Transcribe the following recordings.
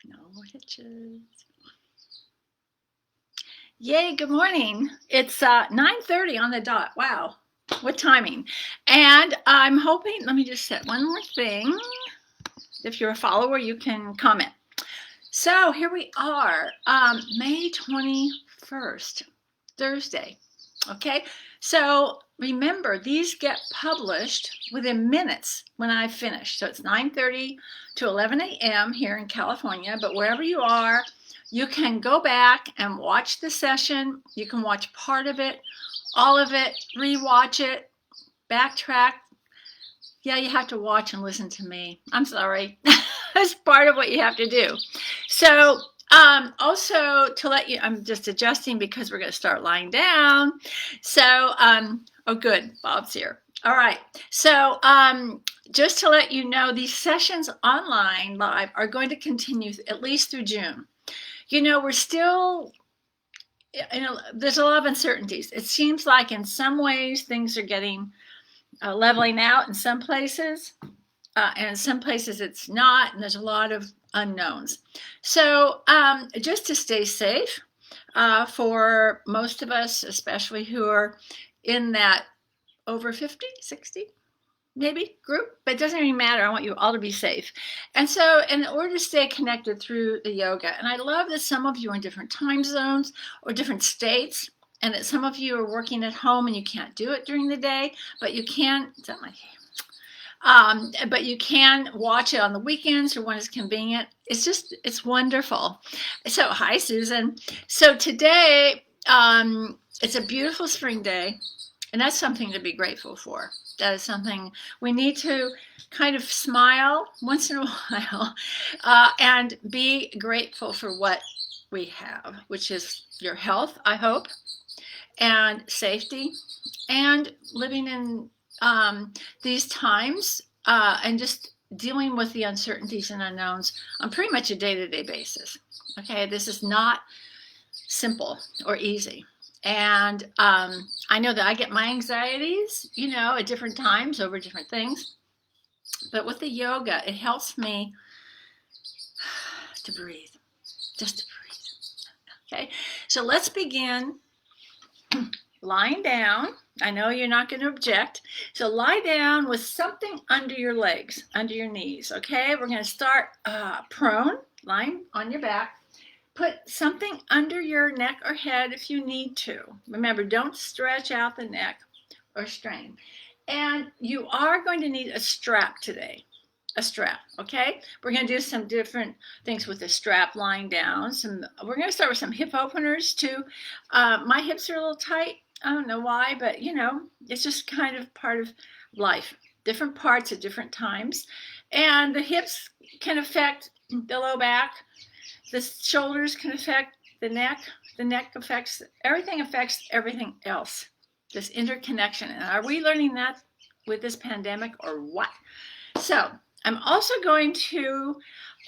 No hitches. Yay, good morning. It's 9:30 on the dot. Wow, what timing. And I'm hoping, let me just set one more thing. If you're a follower, you can comment. So here we are, May 21st, Thursday. Okay, so remember, these get published within minutes when I finish. So it's 9:30 to 11 a.m. here in California, but wherever you are, you can go back and watch the session. You can watch part of it, all of it, rewatch it, backtrack. Yeah, you have to watch and listen to me. I'm sorry. That's part of what you have to do. So also to let you, I'm just adjusting because we're going to start lying down. So, oh good, Bob's here. All right. So just to let you know, these sessions online live are going to continue at least through June. You know, we're still, there's a lot of uncertainties. It seems like in some ways things are getting leveling out in some places, and in some places it's not, and there's a lot of unknowns. So just to stay safe for most of us, especially who are in that over 50, 60, maybe group, but it doesn't even matter. I want you all to be safe. And so in order to stay connected through the yoga, and I love that some of you are in different time zones or different states, and that some of you are working at home and you can't do it during the day, but you can, is that my but you can watch it on the weekends or when it's convenient. It's wonderful. So hi, Susan. So today, it's a beautiful spring day, and that's something to be grateful for. That is something we need to kind of smile once in a while and be grateful for what we have, which is your health, I hope, and safety, and living in these times and just dealing with the uncertainties and unknowns on pretty much a day-to-day basis. Okay, this is not simple or easy. And I know that I get my anxieties, you know, at different times over different things. But with the yoga, it helps me to breathe, just to breathe. Okay, so let's begin lying down. I know you're not going to object. So lie down with something under your legs, under your knees. Okay, we're going to start prone, lying on your back. Put something under your neck or head if you need to. Remember, don't stretch out the neck or strain. And you are going to need a strap today. A strap, okay? We're going to do some different things with the strap lying down. We're going to start with some hip openers too. My hips are a little tight. I don't know why, but you know, it's just kind of part of life. Different parts at different times. And the hips can affect the low back. The shoulders can affect the neck. The neck affects everything else. This interconnection. And are we learning that with this pandemic or what? So I'm also going to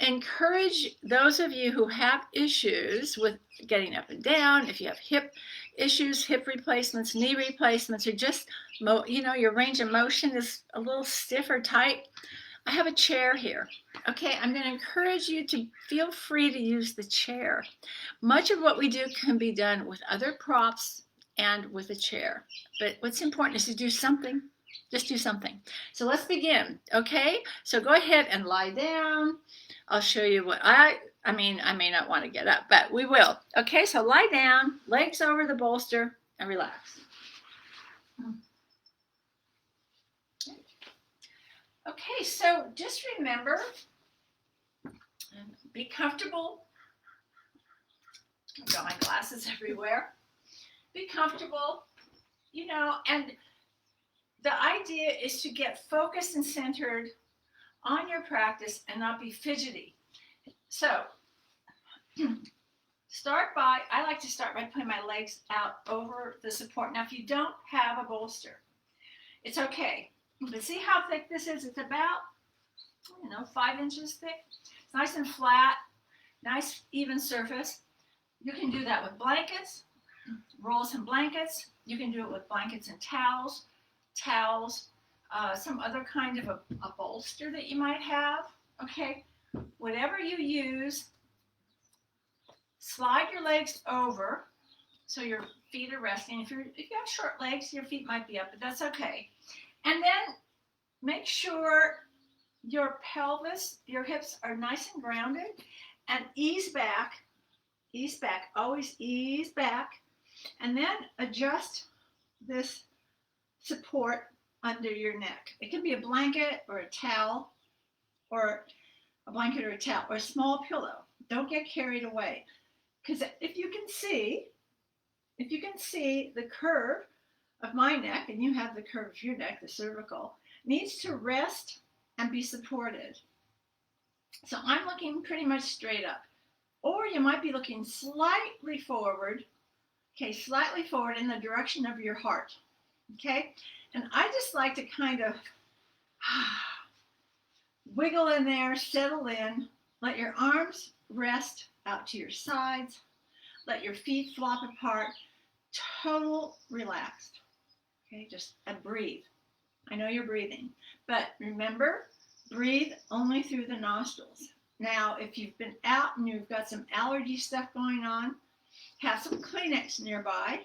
encourage those of you who have issues with getting up and down, if you have hip issues, hip replacements, knee replacements, or just, you know, your range of motion is a little stiff or tight, I have a chair here. Okay, I'm going to encourage you to feel free to use the chair. Much of what we do can be done with other props and with a chair. But what's important is to do something. Just do something. So let's begin. Okay, so go ahead and lie down. I'll show you what I mean, I may not want to get up, but we will. Okay, so lie down, legs over the bolster, and relax. Okay, so just remember, and be comfortable. I've got my glasses everywhere. Be comfortable, you know, and the idea is to get focused and centered on your practice and not be fidgety. So I like to start by putting my legs out over the support. Now, if you don't have a bolster, it's okay. But see how thick this is? It's about, 5 inches thick. It's nice and flat, nice even surface. You can do that with blankets, roll some blankets. You can do it with blankets and towels. towels, some other kind of a bolster that you might have. Okay, whatever you use, slide your legs over so your feet are resting. If you have short legs, your feet might be up, but that's okay. And then make sure your pelvis, your hips are nice and grounded, and ease back, always ease back, and then adjust this support under your neck. It can be a blanket or a towel, or a blanket or a towel, or a small pillow. Don't get carried away, because if you can see the curve of my neck, and you have the curve of your neck, the cervical, needs to rest and be supported. So I'm looking pretty much straight up. Or you might be looking slightly forward, okay, slightly forward in the direction of your heart, okay? And I just like to kind of wiggle in there, settle in, let your arms rest out to your sides, let your feet flop apart, total relaxed, okay? Just breathe. I know you're breathing, but remember, breathe only through the nostrils. Now, if you've been out and you've got some allergy stuff going on, have some Kleenex nearby.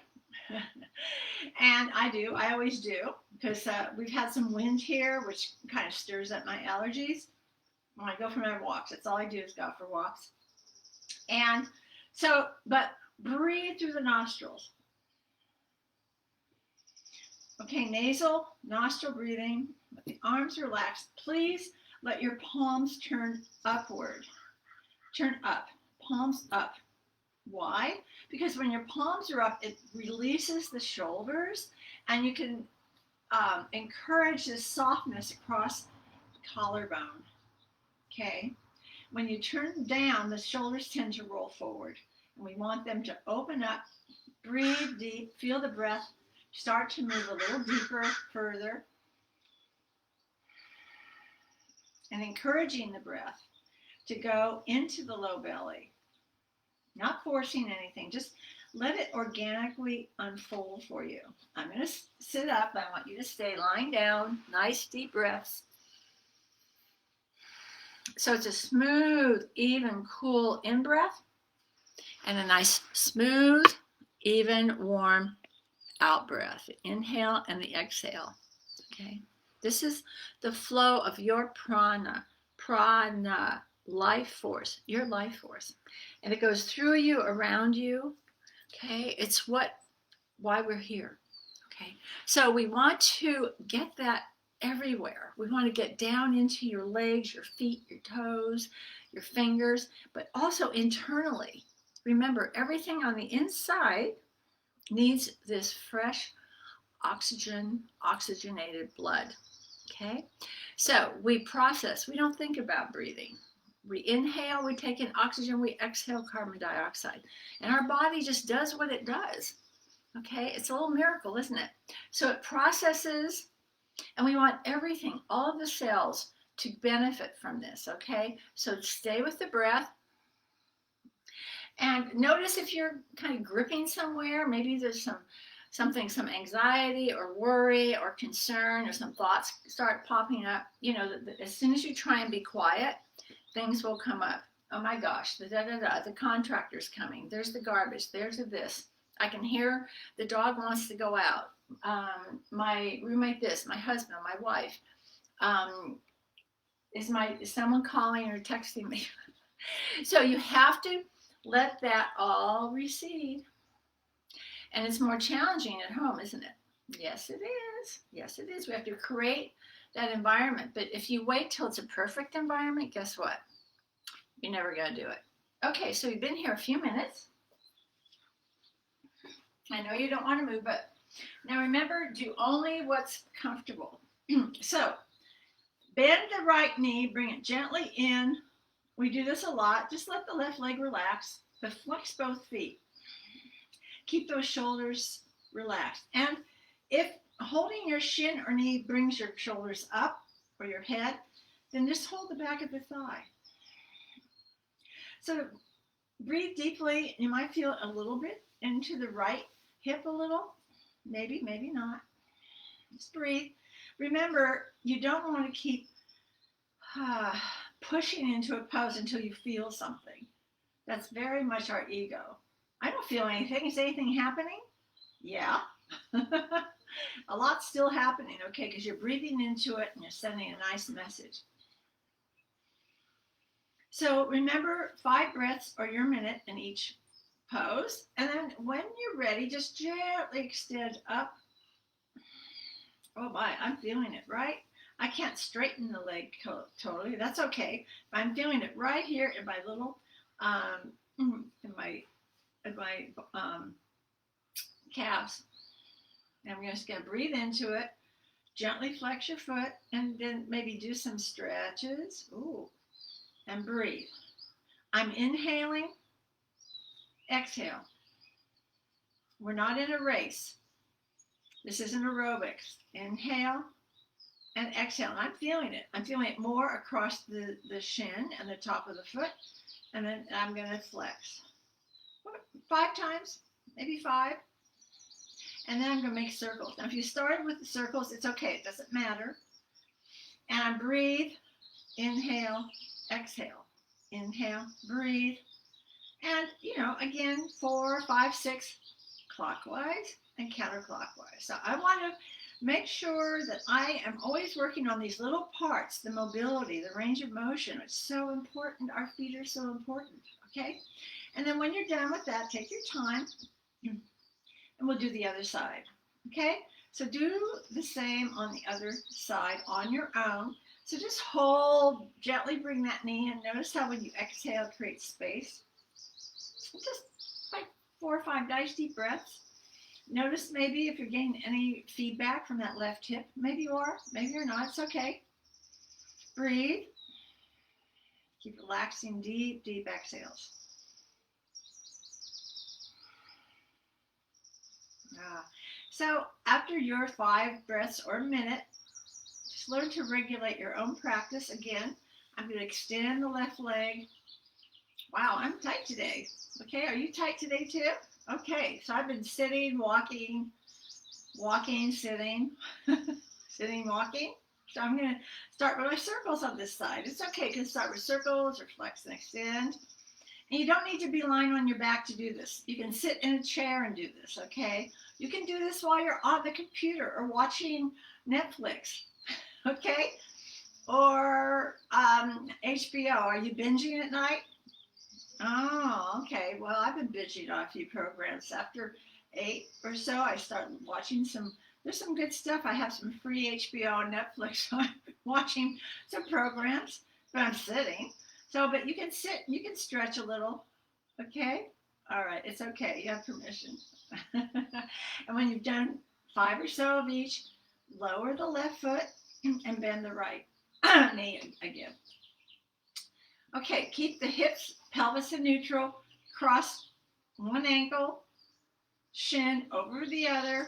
And I always do, because we've had some wind here, which kind of stirs up my allergies when I go for my walks. That's all I do is go for walks. And so, but breathe through the nostrils. Okay, nasal, nostril breathing, let the arms relax. Please let your palms turn upward. Turn up, palms up. Why? Because when your palms are up, it releases the shoulders, and you can encourage this softness across the collarbone. Okay? When you turn down, the shoulders tend to roll forward, and we want them to open up. Breathe deep, feel the breath. Start to move a little deeper, further, and encouraging the breath to go into the low belly. Not forcing anything, just let it organically unfold for you. I'm going to sit up. I want you to stay lying down. Nice deep breaths. So it's a smooth, even, cool in-breath, and a nice, smooth, even, warm out-breath. Inhale and the exhale. Okay? This is the flow of your prana, life force, your life force. And it goes through you, around you. Okay? It's why we're here. Okay? So we want to get that everywhere. We want to get down into your legs, your feet, your toes, your fingers, but also internally. Remember, everything on the inside needs this fresh oxygenated blood. Okay? So we process. We don't think about breathing. We inhale, we take in oxygen, we exhale carbon dioxide. And our body just does what it does. Okay? It's a little miracle, isn't it? So it processes, and we want everything, all of the cells, to benefit from this. Okay? So stay with the breath. And notice if you're kind of gripping somewhere, maybe there's some anxiety or worry or concern, or some thoughts start popping up. You know, as soon as you try and be quiet, things will come up. Oh my gosh, the contractor's coming. There's the garbage. There's this. I can hear the dog wants to go out. My roommate this, my husband, my wife. Is someone calling or texting me? So you have to let that all recede. And it's more challenging at home, isn't it? Yes, it is. Yes, it is. We have to create that environment. But if you wait till it's a perfect environment, guess what? You're never going to do it. Okay, so you've been here a few minutes. I know you don't want to move, but now remember, do only what's comfortable. So bend the right knee, bring it gently in. We do this a lot. Just let the left leg relax, but flex both feet. Keep those shoulders relaxed. And if holding your shin or knee brings your shoulders up or your head, then just hold the back of the thigh. So breathe deeply. You might feel a little bit into the right hip a little. Maybe, maybe not. Just breathe. Remember, you don't want to keep pushing into a pose until you feel something. That's very much our ego. I don't feel anything. Is anything happening? Yeah. A lot's still happening, okay, because you're breathing into it and you're sending a nice message. So remember 5 breaths or your minute in each pose. And then when you're ready, just gently extend up. Oh my, I'm feeling it, right? I can't straighten the leg totally. That's okay. But I'm feeling it right here in my little, in my calves. And I'm just going to breathe into it. Gently flex your foot and then maybe do some stretches. Ooh, and breathe. I'm inhaling, exhale. We're not in a race. This isn't aerobics. Inhale and exhale. And I'm feeling it. I'm feeling it more across the shin and the top of the foot. And then I'm going to flex. 5 times, maybe 5. And then I'm going to make circles. Now, if you started with the circles, it's okay. It doesn't matter. And I breathe, inhale, exhale. Inhale, breathe. And, again, 4, 5, 6, clockwise and counterclockwise. So I want to make sure that I am always working on these little parts, the mobility, the range of motion. It's so important. Our feet are so important, okay? And then when you're done with that, take your time. And we'll do the other side, okay? So do the same on the other side on your own. So just hold, gently bring that knee in. Notice how when you exhale, it creates space. Just like 4 or 5 nice deep breaths. Notice maybe if you're getting any feedback from that left hip. Maybe you are, maybe you're not. It's okay. Breathe. Keep relaxing, deep, deep exhales. So after your 5 breaths or a minute, just learn to regulate your own practice. Again, I'm going to extend the left leg. Wow, I'm tight today. Okay, are you tight today too? Okay, so I've been sitting, walking, sitting, sitting, walking. So I'm going to start with my circles on this side. It's okay, you can start with circles or flex and extend. And you don't need to be lying on your back to do this. You can sit in a chair and do this, okay? You can do this while you're on the computer or watching Netflix, okay? Or HBO. Are you binging at night? Oh, okay. Well, I've been binging on a few programs. After 8 or so, I start watching there's some good stuff. I have some free HBO and Netflix, so I've been watching some programs, but I'm sitting. So, but you can sit, you can stretch a little, okay? All right, it's okay, you have permission. And when you've done 5 or so of each, lower the left foot and bend the right knee again. Okay, keep the hips, pelvis in neutral, cross one ankle, shin over the other,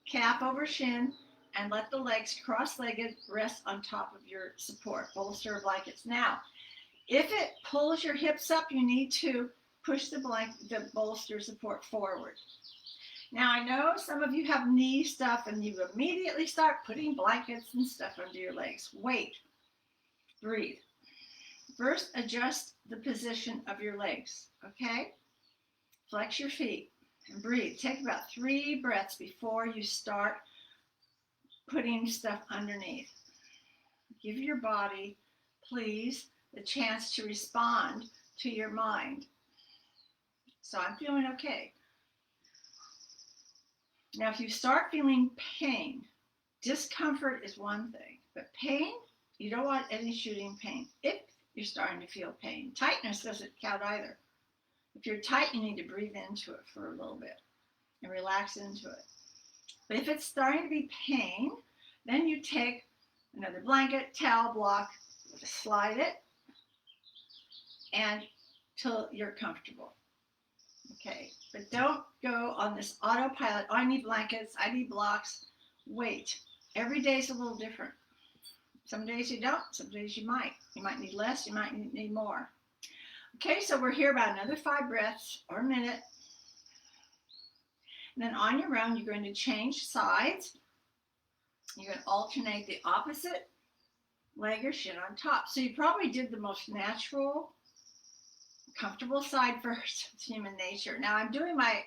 calf over shin, and let the legs cross-legged rest on top of your support, bolster or blankets. Now, if it pulls your hips up, you need to push the bolster support forward. Now, I know some of you have knee stuff and you immediately start putting blankets and stuff under your legs. Wait. Breathe. First, adjust the position of your legs, okay? Flex your feet and breathe. Take about 3 breaths before you start putting stuff underneath. Give your body, please, the chance to respond to your mind. So I'm feeling okay. Now, if you start feeling pain, discomfort is one thing, but pain, you don't want any shooting pain. If you're starting to feel pain, tightness doesn't count either. If you're tight, you need to breathe into it for a little bit and relax into it. But if it's starting to be pain, then you take another blanket, towel block, slide it, and till you're comfortable. Okay, but don't go on this autopilot. Oh, I need blankets, I need blocks. Wait, every day is a little different. Some days you don't, some days you might. You might need less, you might need more. Okay, so we're here about another 5 breaths or a minute. And then on your own, you're going to change sides. You're going to alternate the opposite leg or shin on top. So you probably did the most natural, comfortable side first. It's human nature. Now I'm doing my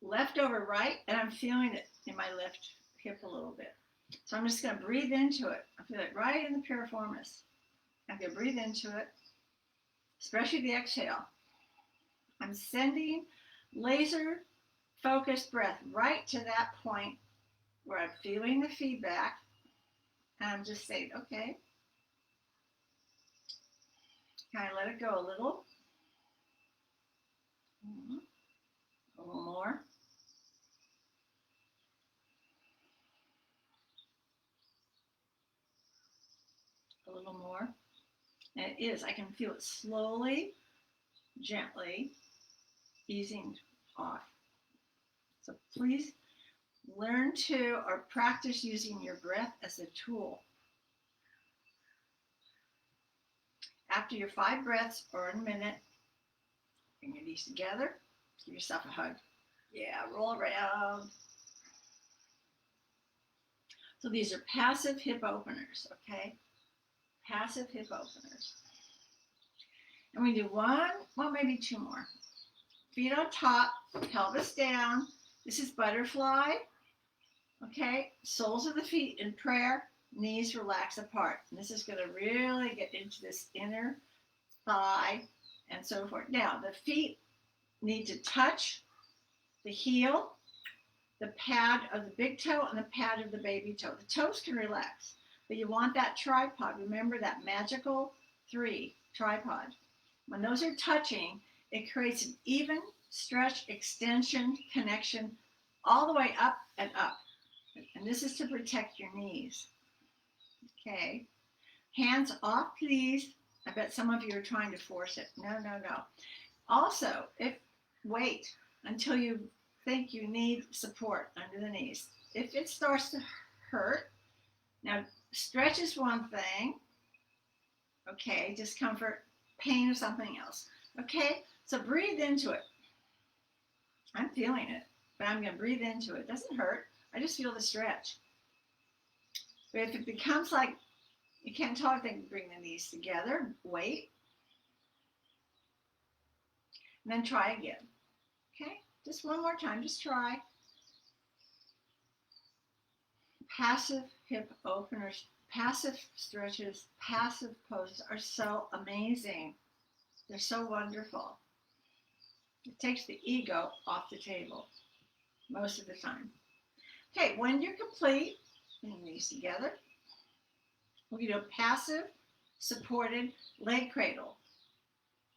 left over right, and I'm feeling it in my left hip a little bit. So I'm just going to breathe into it. I feel it right in the piriformis. I'm going to breathe into it, especially the exhale. I'm sending laser focused breath right to that point where I'm feeling the feedback. And I'm just saying, okay, can I let it go a little? A little more. A little more. And it is. I can feel it slowly, gently easing off. So please learn to or practice using your breath as a tool. After your 5 breaths or a minute, bring your knees together. Give yourself a hug. Yeah, roll around. So these are passive hip openers, okay? Passive hip openers. And we do one, well, maybe 2 more. Feet on top, pelvis down. This is butterfly, okay? Soles of the feet in prayer, knees relax apart. And this is going to really get into this inner thigh and so forth. Now, the feet need to touch the heel, the pad of the big toe, and the pad of the baby toe. The toes can relax, but you want that tripod. Remember that magical 3 tripod. When those are touching, it creates an even stretch, extension, connection all the way up and up. And this is to protect your knees. Okay. Hands off, please. I bet some of you are trying to force it. No, no, no. Also, wait until you think you need support under the knees. If it starts to hurt, now stretch is one thing. Okay, discomfort, pain, or something else. Okay, so breathe into it. I'm feeling it, but I'm going to breathe into it. It doesn't hurt. I just feel the stretch. But if it becomes like you can't talk, then bring the knees together. Wait. And then try again. Okay? Just one more time. Just try. Passive hip openers, passive stretches, passive poses are so amazing. They're so wonderful. It takes the ego off the table most of the time. Okay, when you're complete, bring your knees together. We're going to do a passive supported leg cradle.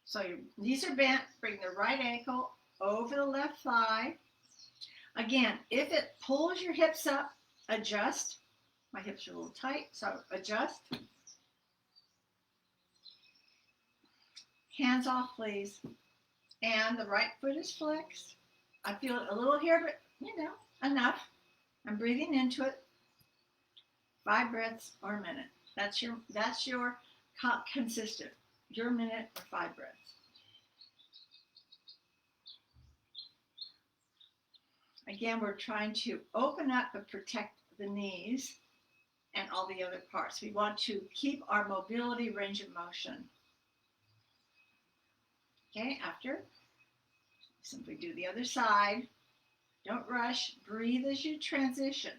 So your knees are bent, bring the right ankle over the left thigh. Again, if it pulls your hips up, adjust. My hips are a little tight, so adjust. Hands off, please. And the right foot is flexed. I feel it a little here, but enough. I'm breathing into it. 5 breaths or a minute. That's your consistent. Your minute or 5 breaths. Again, we're trying to open up but protect the knees and all the other parts. We want to keep our mobility, range of motion. Okay, after, simply do the other side. Don't rush. Breathe as you transition.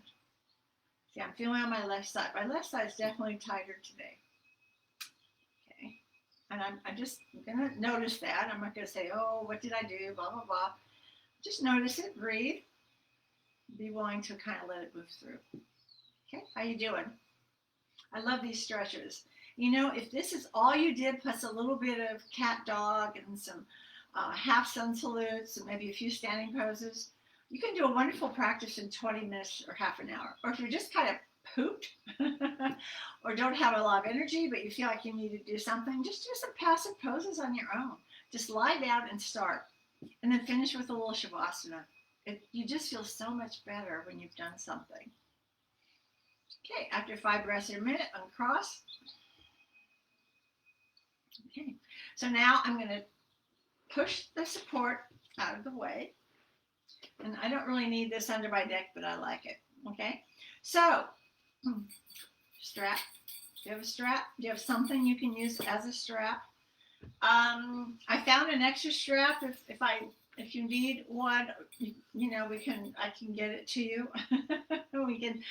See, I'm feeling on my left side. My left side is definitely tighter today. Okay, and I'm just going to notice that. I'm not going to say, oh, what did I do, blah, blah, blah. Just notice it, breathe. Be willing to kind of let it move through. Okay, how you doing? I love these stretches. You know, if this is all you did plus a little bit of cat dog and some half sun salutes and maybe a few standing poses, you can do a wonderful practice in 20 minutes or half an hour. Or if you're just kind of pooped or don't have a lot of energy but you feel like you need to do something, just do some passive poses on your own. Just lie down and start. And then finish with a little shavasana. You just feel so much better when you've done something. Okay, after 5 breaths in a minute, uncross. Okay, so now I'm going to push the support out of the way. And I don't really need this under my neck, but I like it. Okay, so strap. Do you have a strap? Do you have something you can use as a strap? I found an extra strap. If you need one, I can get it to you. We can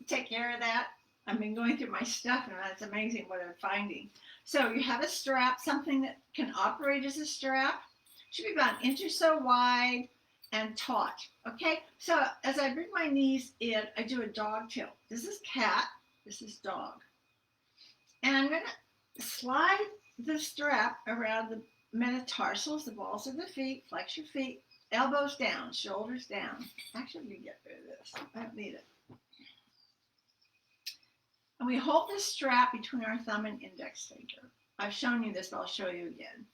take care of that. I've been going through my stuff, and that's amazing what I'm finding. So you have a strap, something that can operate as a strap. Should be about an inch or so wide and taut. Okay, so as I bring my knees in, I do a dog tilt. This is cat, this is dog. And I'm going to slide the strap around the metatarsals, the balls of the feet, flex your feet, elbows down, shoulders down. Actually, let me get rid of this. I don't need it. And we hold this strap between our thumb and index finger. I've shown you this, but I'll show you again.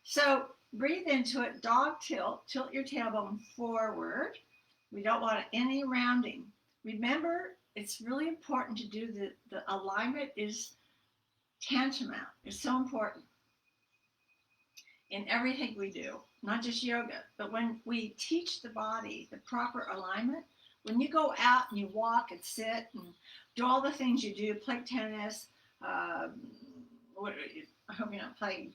So breathe into it, dog tilt, tilt your tailbone forward. We don't want any rounding. Remember, it's really important to do the alignment is tantamount. It's so important in everything we do, not just yoga, but when we teach the body the proper alignment, when you go out and you walk and sit and do all the things you do, play tennis, I hope you're not playing,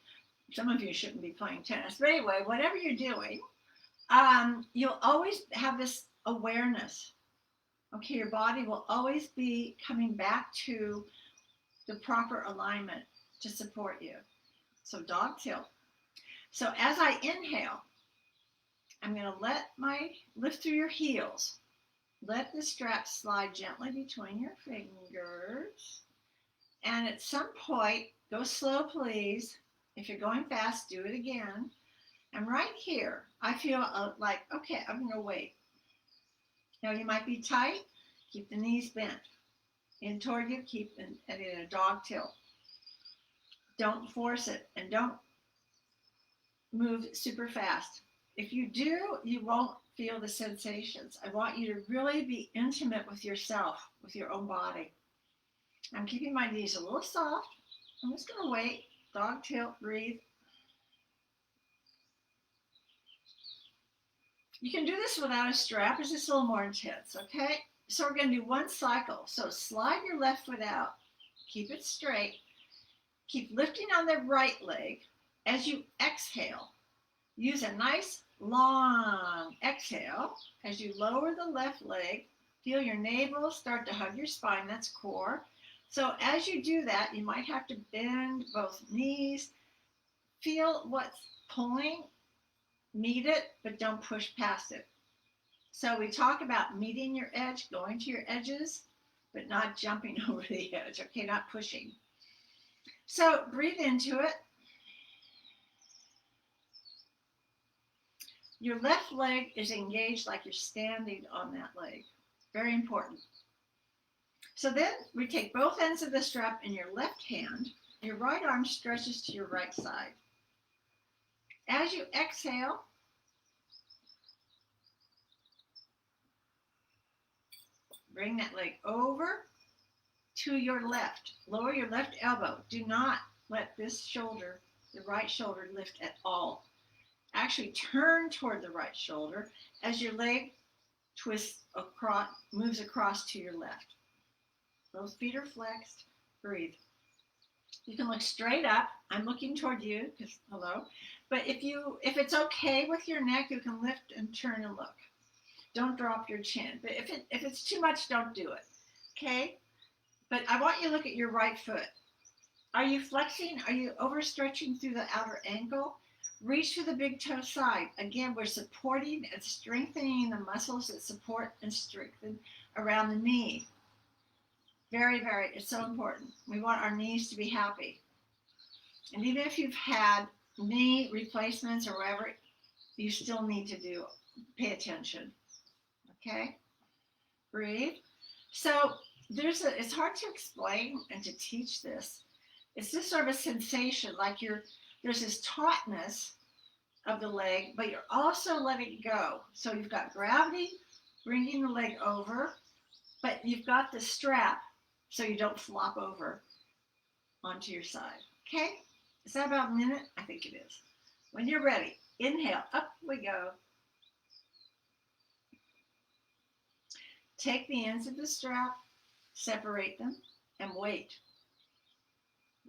some of you shouldn't be playing tennis, but anyway, whatever you're doing, you'll always have this awareness. Okay, your body will always be coming back to the proper alignment to support you. So dog tilt. So as I inhale, I'm going to lift through your heels. Let the strap slide gently between your fingers. And at some point, go slow, please. If you're going fast, do it again. And right here, I feel like, okay, I'm going to wait. Now you might be tight. Keep the knees bent. In toward you, keep it in a dog tilt. Don't force it and don't move super fast. If you do, you won't feel the sensations. I want you to really be intimate with yourself, with your own body. I'm keeping my knees a little soft. I'm just going to wait. Dog tilt, breathe. You can do this without a strap. It's just a little more intense, okay? So we're going to do one cycle. So slide your left foot out. Keep it straight. Keep lifting on the right leg. As you exhale, use a nice long exhale. As you lower the left leg, feel your navel start to hug your spine. That's core. So as you do that, you might have to bend both knees. Feel what's pulling. Meet it, but don't push past it. So we talk about meeting your edge, going to your edges, but not jumping over the edge, okay, not pushing. So breathe into it. Your left leg is engaged like you're standing on that leg. Very important. So then we take both ends of the strap in your left hand. Your right arm stretches to your right side. As you exhale, bring that leg over to your left. Lower your left elbow. Do not let this shoulder, the right shoulder, lift at all. Actually turn toward the right shoulder as your leg twists across, moves across to your left. Those feet are flexed. Breathe. You can look straight up. I'm looking toward you because hello. But if it's okay with your neck, you can lift and turn and look. Don't drop your chin. But if it's too much, don't do it. Okay? But I want you to look at your right foot. Are you flexing? Are you overstretching through the outer ankle? Reach to the big toe side. Again, we're supporting and strengthening the muscles that support and strengthen around the knee. Very, very, it's so important. We want our knees to be happy. And even if you've had knee replacements or whatever, you still need to pay attention. Okay? Breathe. So it's hard to explain and to teach this. It's just sort of a sensation, like there's this tautness of the leg, but you're also letting go. So you've got gravity bringing the leg over, but you've got the strap so you don't flop over onto your side. Okay? Is that about a minute? I think it is. When you're ready, inhale, up we go. take the ends of the strap, separate them, and wait.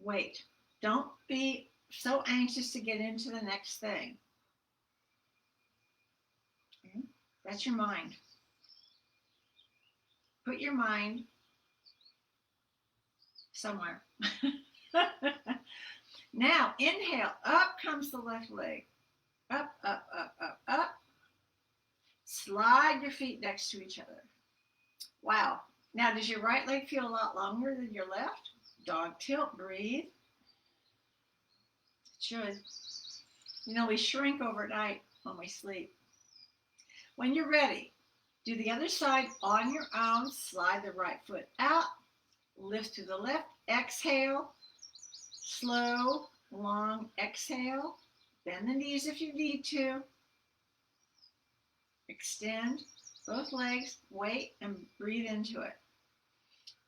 Wait. Don't be so anxious to get into the next thing. Okay? That's your mind. Put your mind somewhere. Now, inhale. Up comes the left leg. Up, up, up, up, up. Slide your feet next to each other. Wow. Now, does your right leg feel a lot longer than your left? Dog tilt. Breathe. It should. You know, we shrink overnight when we sleep. When you're ready, do the other side on your own. Slide the right foot out. Lift to the left. Exhale. Slow, long exhale. Bend the knees if you need to. Extend both legs. Wait and breathe into it.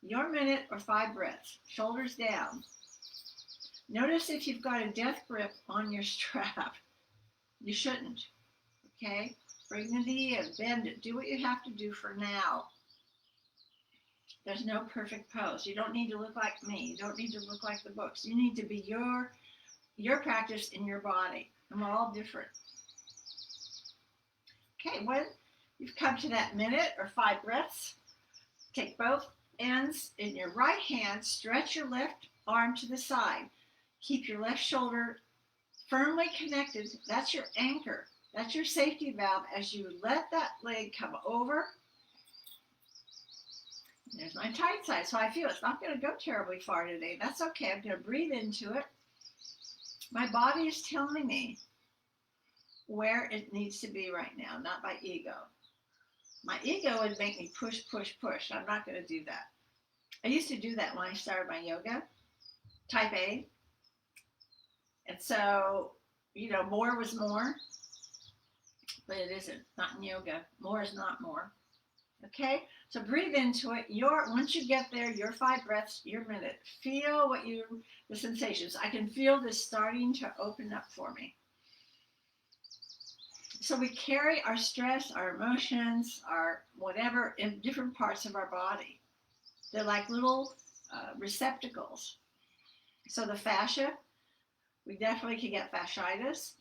Your minute or 5 breaths. Shoulders down. Notice if you've got a death grip on your strap. You shouldn't. Okay? Bring the knee in. Bend it. Do what you have to do for now. There's no perfect pose. You don't need to look like me. You don't need to look like the books. You need to be your practice in your body. And we're all different. Okay, when you've come to that minute or 5 breaths, take both ends in your right hand, stretch your left arm to the side. Keep your left shoulder firmly connected. That's your anchor. That's your safety valve as you let that leg come over. There's my tight side. So I feel it's not going to go terribly far today. That's okay. I'm going to breathe into it. My body is telling me where it needs to be right now, not my ego. My ego would make me push, push, push. I'm not going to do that. I used to do that when I started my yoga, type A. And so, you know, more was more, but it isn't. Not in yoga. More is not more. Okay, so breathe into it. Once you get there, your 5 breaths, your minute. Feel the sensations. I can feel this starting to open up for me. So we carry our stress, our emotions, our whatever in different parts of our body. They're like little receptacles. So the fascia, we definitely can get fasciitis.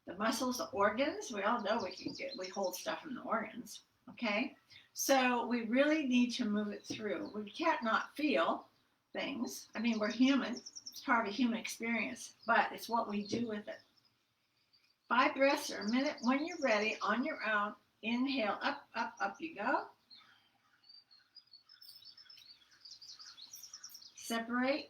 The muscles, the organs, we all know we hold stuff in the organs. Okay, so we really need to move it through. We can't not feel things. I mean, we're human. It's part of a human experience, but it's what we do with it. 5 breaths or a minute. When you're ready, on your own, inhale, up, up, up you go. Separate.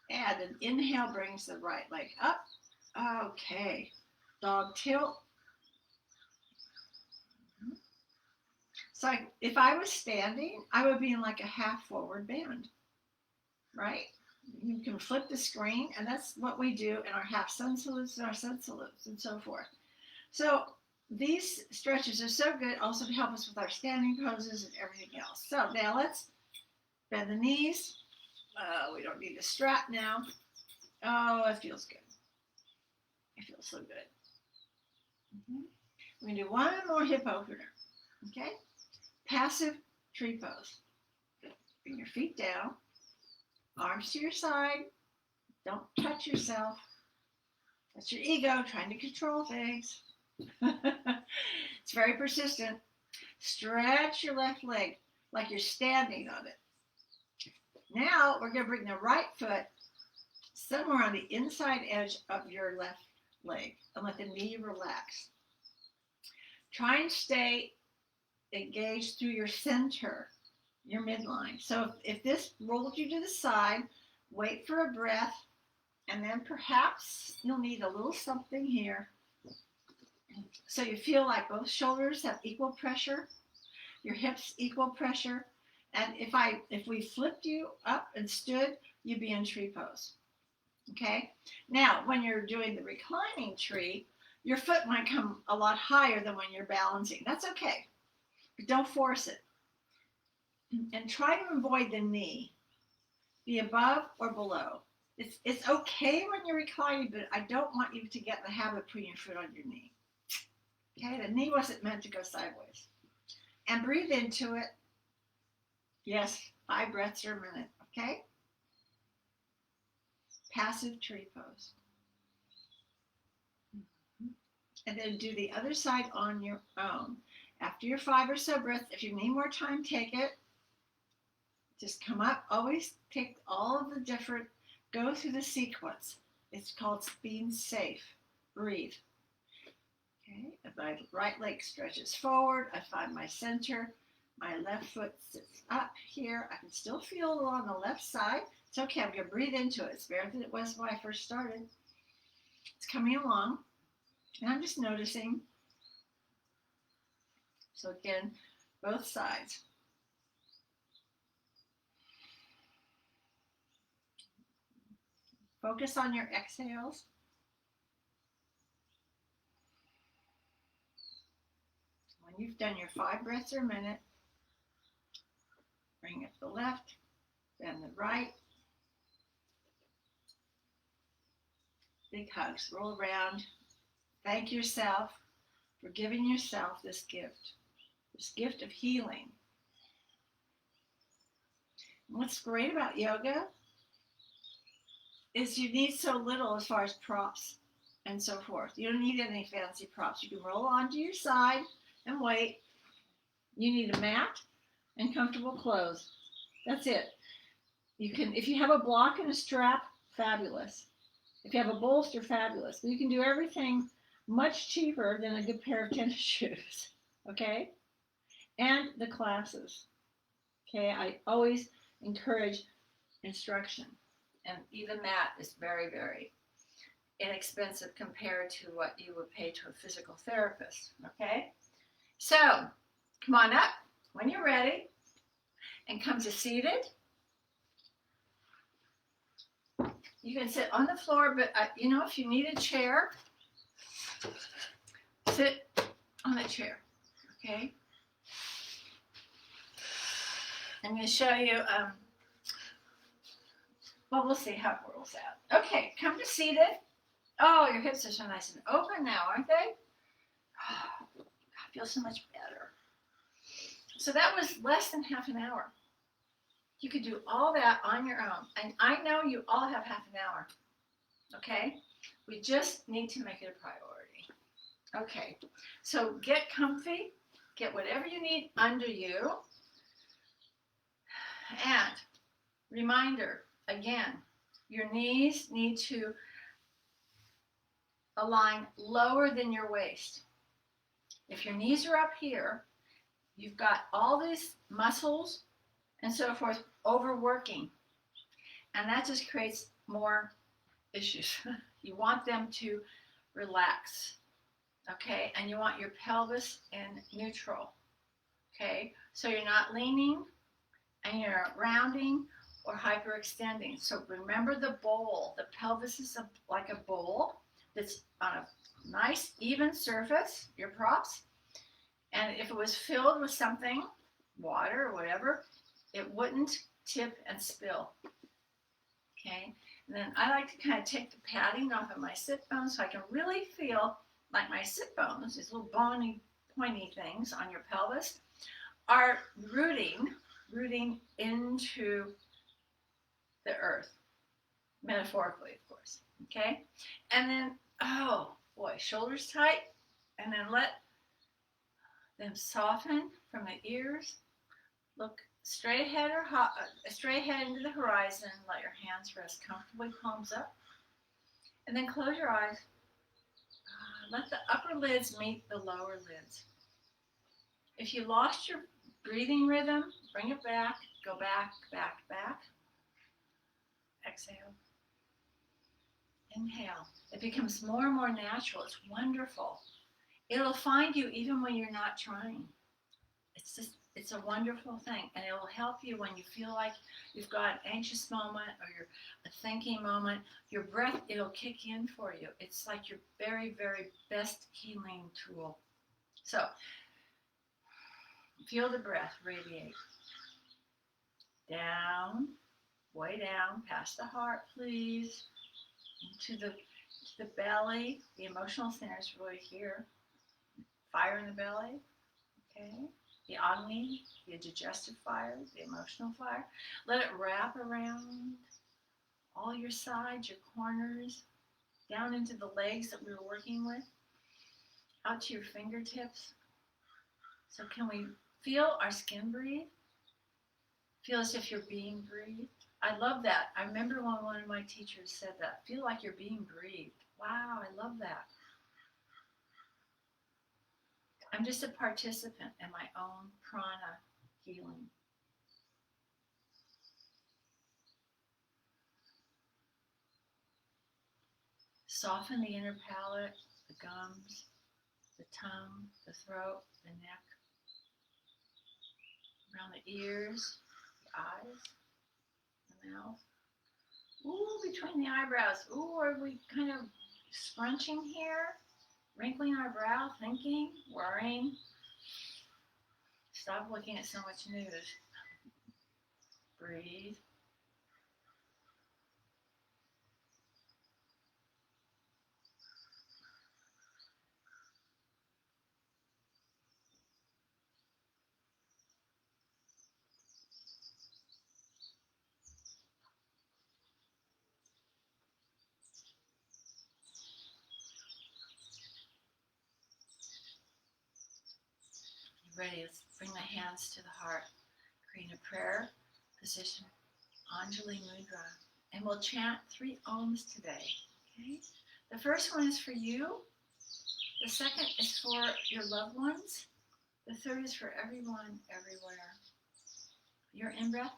And an inhale brings the right leg up. Okay. Dog tilt. So if I was standing, I would be in like a half forward bend, right? You can flip the screen, and that's what we do in our half sun salutes and our sun salutes and so forth. So these stretches are so good also to help us with our standing poses and everything else. So now let's bend the knees. We don't need the strap now. Oh, it feels good. It feels so good. We're going to do one more hip opener. Okay? Passive tree pose. Bring your feet down. Arms to your side. Don't touch yourself. That's your ego trying to control things. It's very persistent. Stretch your left leg like you're standing on it. Now we're going to bring the right foot somewhere on the inside edge of your left leg and let the knee relax. Try and stay engaged through your center, your midline. So if this rolls you to the side, wait for a breath, and then perhaps you'll need a little something here. So you feel like both shoulders have equal pressure, your hips equal pressure, and if we flipped you up and stood, you'd be in tree pose. Okay? Now, when you're doing the reclining tree, your foot might come a lot higher than when you're balancing. That's okay. But don't force it. And try to avoid the knee. Be above or below. It's okay when you're reclining, but I don't want you to get in the habit of putting your foot on your knee. Okay, the knee wasn't meant to go sideways. And breathe into it. Yes, 5 breaths per minute, okay? Passive tree pose. And then do the other side on your own. After your 5 or so breaths, if you need more time, take it. Just come up, always take all of the different, go through the sequence. It's called being safe. Breathe. Okay, if my right leg stretches forward, I find my center. My left foot sits up here. I can still feel it on the left side. It's okay, I'm going to breathe into it. It's better than it was when I first started. It's coming along. And I'm just noticing. So again, both sides. Focus on your exhales. When you've done your 5 breaths per minute, bring up the left, then the right. Big hugs, roll around. Thank yourself for giving yourself this gift of healing. And what's great about yoga is you need so little as far as props and so forth. You don't need any fancy props. You can roll onto your side and wait. You need a mat and comfortable clothes. That's it. You can, if you have a block and a strap, fabulous. If you have a bolster, fabulous. But you can do everything much cheaper than a good pair of tennis shoes. Okay? And the classes. Okay? I always encourage instruction. And even that is very, very inexpensive compared to what you would pay to a physical therapist. Okay? So, come on up when you're ready and come to seated. You can sit on the floor, but if you need a chair, sit on a chair. Okay? I'm going to show you, we'll see how it rolls out. Okay, come to seated. Oh, your hips are so nice and open now, aren't they? Oh, I feel so much better. So that was less than half an hour. You could do all that on your own. And I know you all have half an hour. Okay? We just need to make it a priority. Okay, so get comfy. Get whatever you need under you. And reminder, again, your knees need to align lower than your waist. If your knees are up here, you've got all these muscles and so forth overworking. And that just creates more issues. You want them to relax. Okay? And you want your pelvis in neutral. Okay? So you're not leaning and you're not rounding or hyperextending. So remember the bowl. The pelvis is like a bowl that's on a nice even surface, your props. And if it was filled with something, water or whatever, it wouldn't tip and spill. Okay? And then I like to kind of take the padding off of my sit bones so I can really feel like my sit bones, these little bony, pointy things on your pelvis, are rooting into the earth, metaphorically, of course. Okay? And then, oh boy, shoulders tight, and then let them soften from the ears. Look straight ahead straight ahead into the horizon. Let your hands rest comfortably, palms up, and then close your eyes. Let the upper lids meet the lower lids. If you lost your breathing rhythm, bring it back. Go back, back, back. Exhale. Inhale. It becomes more and more natural. It's wonderful. It'll find you even when you're not trying. It's a wonderful thing. And it will help you when you feel like you've got an anxious moment or you're a thinking moment. Your breath, it'll kick in for you. It's like your very, very best healing tool. So, feel the breath radiate. Down, way down, past the heart, please. Into the belly. The emotional center is really here. fire in the belly, okay? The Agni, the digestive fire, the emotional fire. Let it wrap around all your sides, your corners, down into the legs that we were working with, out to your fingertips. So can we feel our skin breathe? Feel as if you're being breathed. I love that. I remember when one of my teachers said that. Feel like you're being breathed. Wow, I love that. I'm just a participant in my own prana healing. Soften the inner palate, the gums, the tongue, the throat, the neck, around the ears, the eyes, the mouth. Ooh, between the eyebrows. Ooh, are we kind of scrunching here? Wrinkling our brow, thinking, worrying. Stop looking at so much news. Breathe. Ready, let's bring the hands to the heart. Create a prayer position, Anjali Mudra. And we'll chant 3 Oms today. Okay? The first one is for you. The second is for your loved ones. The third is for everyone, everywhere. Your in-breath.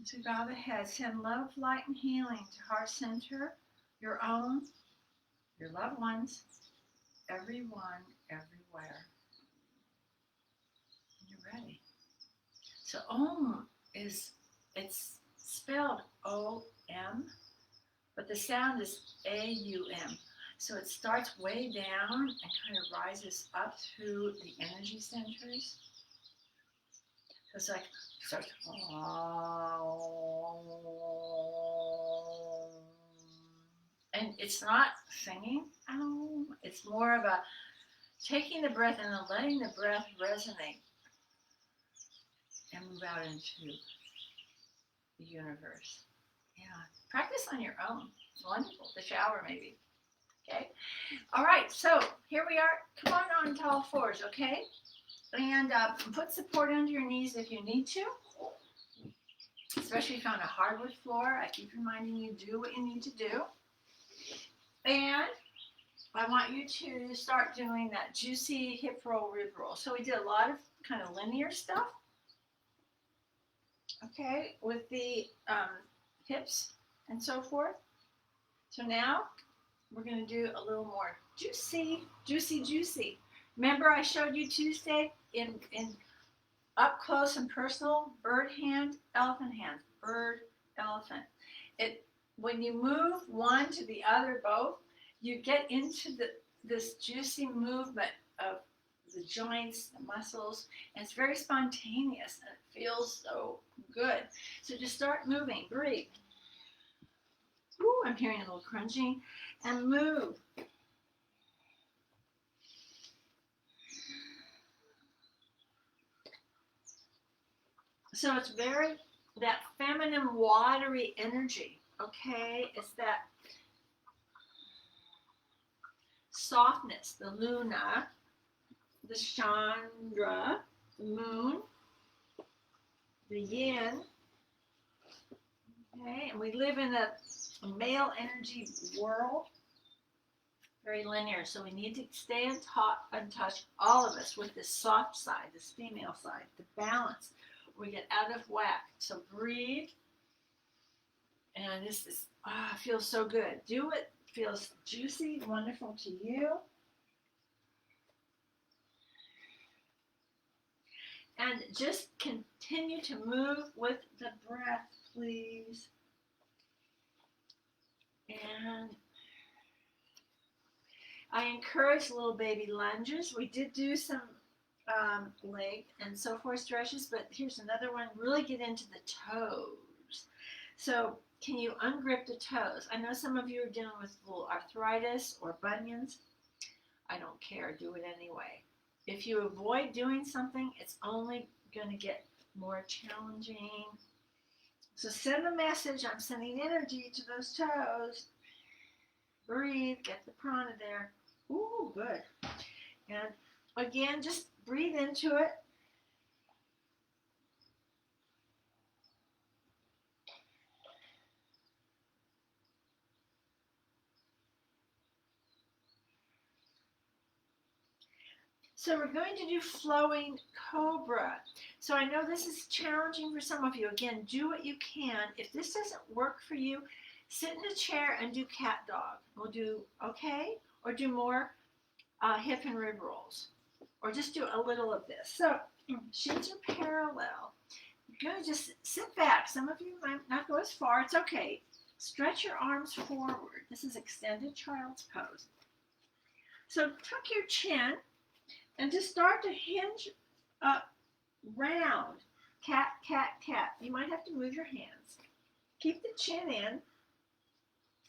As we bow the head, send love, light, and healing to heart center, your own, your loved ones, everyone, everywhere. And you're ready. So Om it's spelled O-M, but the sound is A-U-M. So it starts way down and kind of rises up through the energy centers. So it's like, starts, and it's not singing, it's more of a taking the breath and then letting the breath resonate and move out into the universe. Yeah, practice on your own. It's wonderful. The shower, maybe. Okay. All right. So here we are. Come on to all fours. Okay. And put support under your knees if you need to. Especially if you're on a hardwood floor. I keep reminding you, do what you need to do. And I want you to start doing that juicy hip roll, rib roll. So we did a lot of kind of linear stuff. Okay, with the hips and so forth. So now we're going to do a little more juicy, juicy, juicy. Remember I showed you Tuesday in up close and personal, bird hand, elephant hand, bird, elephant. When you move one to the other, both, you get into this juicy movement of the joints, the muscles, and it's very spontaneous and it feels so good. So just start moving, breathe. Ooh, I'm hearing a little crunching, and move. So it's very, that feminine watery energy, okay? It's that softness, the Luna, the Chandra, the moon, the yin. Okay, and we live in a male energy world, very linear. So we need to stay in touch, all of us, with this soft side, this female side, the balance. We get out of whack. So breathe. And this is, feels so good. Do it. Feels juicy, wonderful to you. And just continue to move with the breath, please. And I encourage little baby lunges. We did do some leg and so forth stretches, but here's another one. Really get into the toes. So can you ungrip the toes? I know some of you are dealing with a little arthritis or bunions. I don't care. Do it anyway. If you avoid doing something, it's only going to get more challenging. So send a message. I'm sending energy to those toes. Breathe. Get the prana there. Ooh, good. And again, just breathe into it. So we're going to do flowing cobra. So I know this is challenging for some of you. Again, do what you can. If this doesn't work for you, sit in a chair and do cat dog. We'll do okay, or do more hip and rib rolls, or just do a little of this. So shins are parallel. You're going to just sit back. Some of you might not go as far. It's okay. Stretch your arms forward. This is extended child's pose. So tuck your chin. And just start to hinge up, round, cat, cat, cat. You might have to move your hands. Keep the chin in.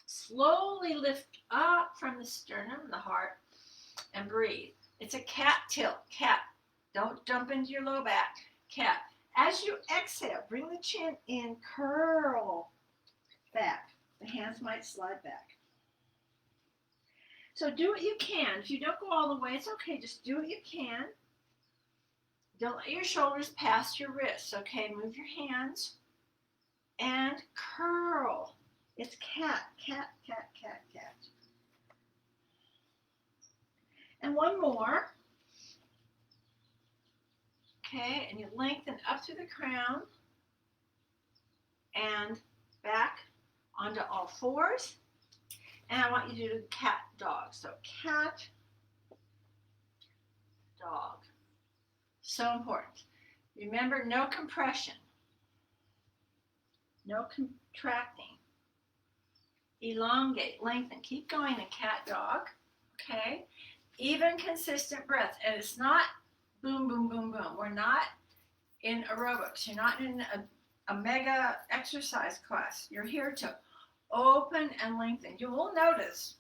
Slowly lift up from the sternum, the heart, and breathe. It's a cat tilt, cat. Don't jump into your low back, cat. As you exhale, bring the chin in, curl back. The hands might slide back. So do what you can. If you don't go all the way, it's okay. Just do what you can. Don't let your shoulders pass your wrists, okay? Move your hands and curl. It's cat, cat, cat, cat, cat. And one more. Okay, and you lengthen up through the crown and back onto all fours. And I want you to do cat dog. So cat, dog. So important. Remember, no compression. No contracting. Elongate, lengthen. Keep going in cat dog. Okay? Even consistent breath. And it's not boom, boom, boom, boom. We're not in aerobics. You're not in a mega exercise class. You're here to open and lengthen. You will notice,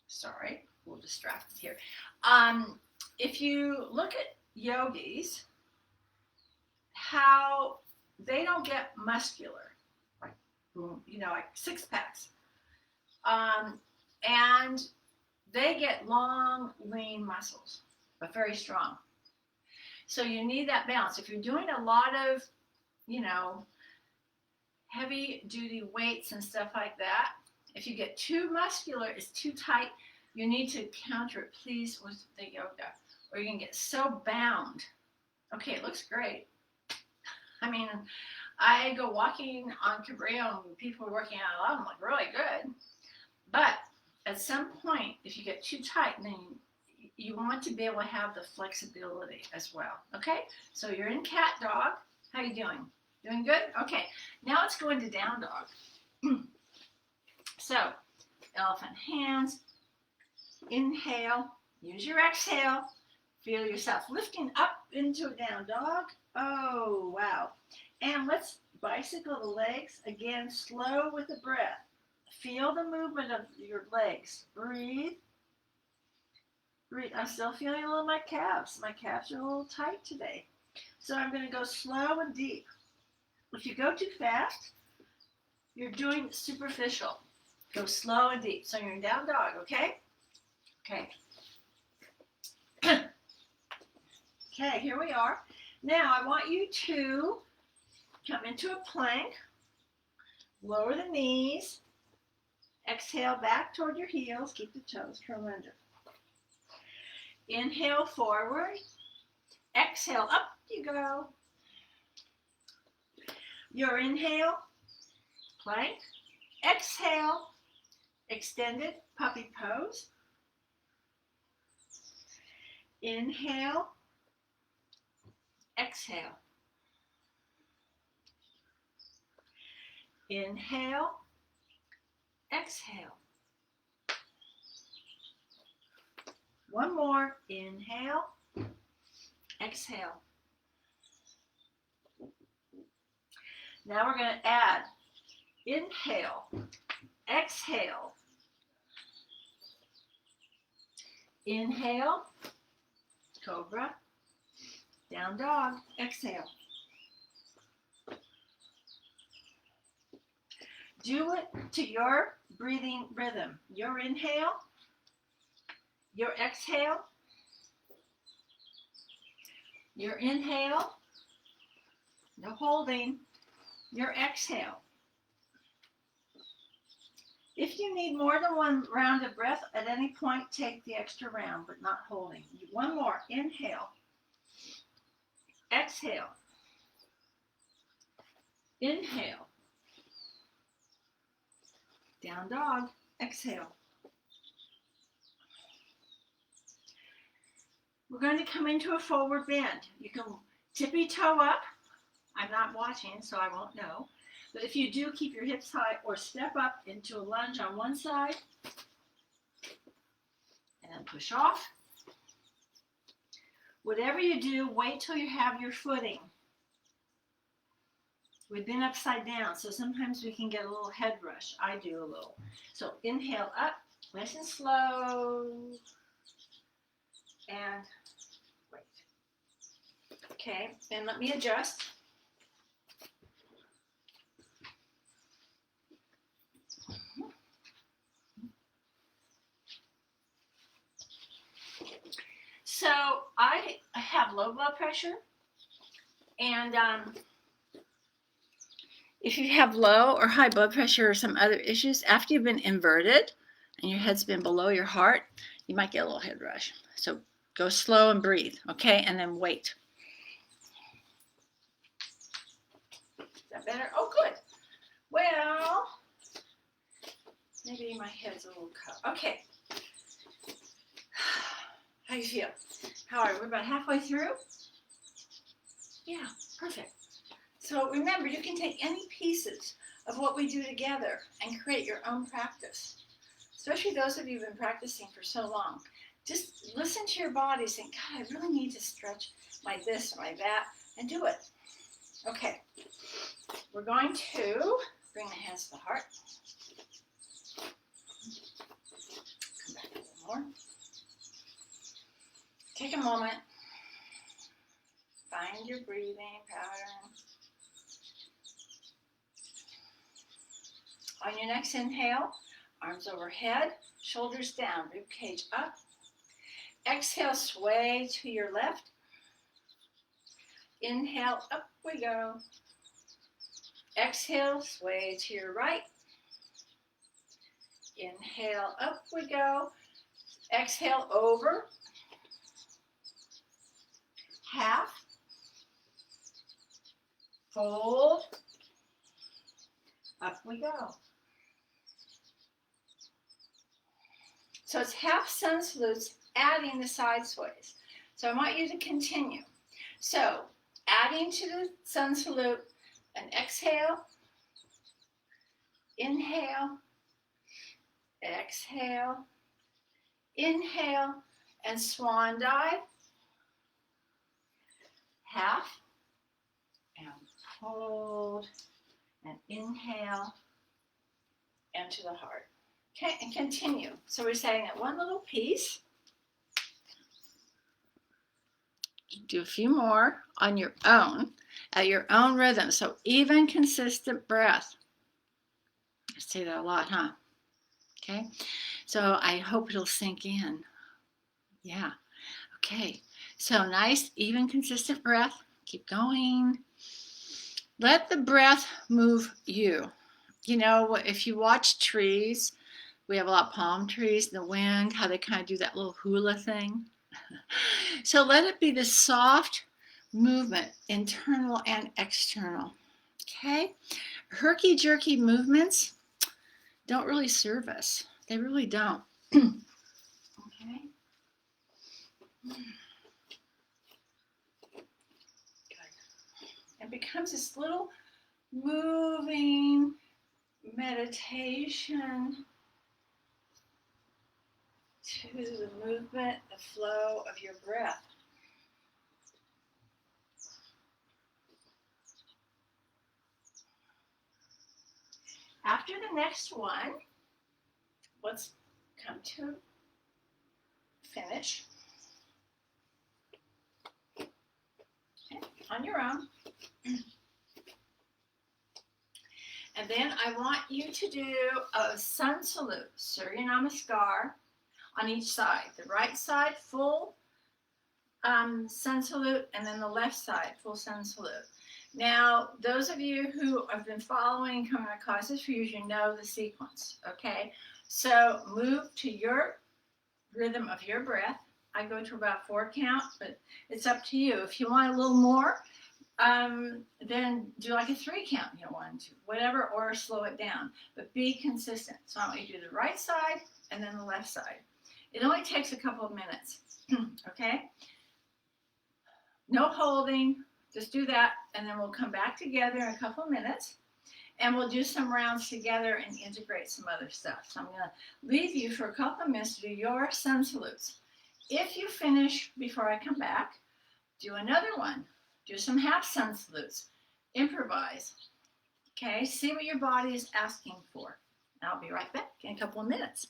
sorry, we'll distract here. If you look at yogis, how they don't get muscular, like boom, like six packs. And they get long, lean muscles, but very strong. So you need that balance. If you're doing a lot of, heavy duty weights and stuff like that, if you get too muscular, it's too tight, you need to counter it, please, with the yoga, or you're going to get so bound. Okay, it looks great. I mean, I go walking on Cabrillo and people are working out a lot, I'm like, really good. But at some point, if you get too tight, then you want to be able to have the flexibility as well. Okay, so you're in cat dog. How you doing? Doing good? Okay, now let's go into down dog. So, elephant hands, inhale, use your exhale, feel yourself lifting up into a down dog. Oh, wow. And let's bicycle the legs, again, slow with the breath. Feel the movement of your legs. Breathe. Breathe. I'm still feeling a little my calves. My calves are a little tight today. So I'm going to go slow and deep. If you go too fast, you're doing superficial. Go slow and deep. So you're in down dog, okay? Okay. Okay, here we are. Now I want you to come into a plank. Lower the knees. Exhale back toward your heels. Keep the toes curled under. Inhale forward. Exhale, up you go. Your inhale, plank. Exhale, extended puppy pose. Inhale, exhale. Inhale, exhale. One more. Inhale, exhale. Now we're going to add inhale, exhale. Inhale, cobra, down dog, exhale. Do it to your breathing rhythm. Your inhale, your exhale, your inhale, no holding, your exhale. If you need more than one round of breath, at any point, take the extra round, but not holding. One more. Inhale. Exhale. Inhale. Down dog. Exhale. We're going to come into a forward bend. You can tippy toe up. I'm not watching, so I won't know. But if you do, keep your hips high or step up into a lunge on one side and then push off. Whatever you do, wait till you have your footing. We've been upside down, so sometimes we can get a little head rush. I do a little. So inhale up, nice and slow, and wait. Okay, and let me adjust. So I have low blood pressure, and if you have low or high blood pressure or some other issues, after you've been inverted and your head's been below your heart, you might get a little head rush. So go slow and breathe, okay? And then wait. Is that better? Oh, good. Well, maybe my head's a little cut. Okay. How do you feel? How are we? We're about halfway through? Yeah, perfect. So remember, you can take any pieces of what we do together and create your own practice. Especially those of you who've been practicing for so long. Just listen to your body and think, God, I really need to stretch like this or like that, and do it. Okay, we're going to bring the hands to the heart. Come back a little more. Take a moment. Find your breathing pattern. On your next inhale, arms overhead, shoulders down, rib cage up. Exhale, sway to your left. Inhale, up we go. Exhale, sway to your right. Inhale, up we go. Exhale, over. Half. Fold. Up we go. So it's half sun salutes, adding the side sways. So I want you to continue. So adding to the sun salute, an exhale, inhale, exhale, inhale, and swan dive. Half, and hold, and inhale, and to the heart. Okay, and continue. So we're saying that one little piece. Do a few more on your own, at your own rhythm. So even, consistent breath. I say that a lot, huh? Okay, so I hope it'll sink in. Yeah, okay. So nice, even, consistent breath. Keep going. Let the breath move you. You know, if you watch trees, we have a lot of palm trees in the wind, how they kind of do that little hula thing. So let it be this soft movement, internal and external. Okay? Herky-jerky movements don't really serve us. They really don't. Okay? It becomes this little moving meditation to the movement, the flow of your breath. After the next one, let's come to finish. Okay, on your own. And then I want you to do a sun salute, Surya Namaskar, on each side. The right side, full sun salute, and then the left side, full sun salute. Now, those of you who have been following Coming to Classes for Years, you know the sequence, okay? So move to your rhythm of your breath. I go to about 4 count, but it's up to you. If you want a little more, then do like a 3 count, 1, 2, whatever, or slow it down. But be consistent. So I want you to do the right side and then the left side. It only takes a couple of minutes, okay? No holding, just do that, and then we'll come back together in a couple of minutes, and we'll do some rounds together and integrate some other stuff. So I'm going to leave you for a couple of minutes to do your sun salutes. If you finish before I come back, do another one. Do some half sun salutes. Improvise. Okay, see what your body is asking for. I'll be right back in a couple of minutes.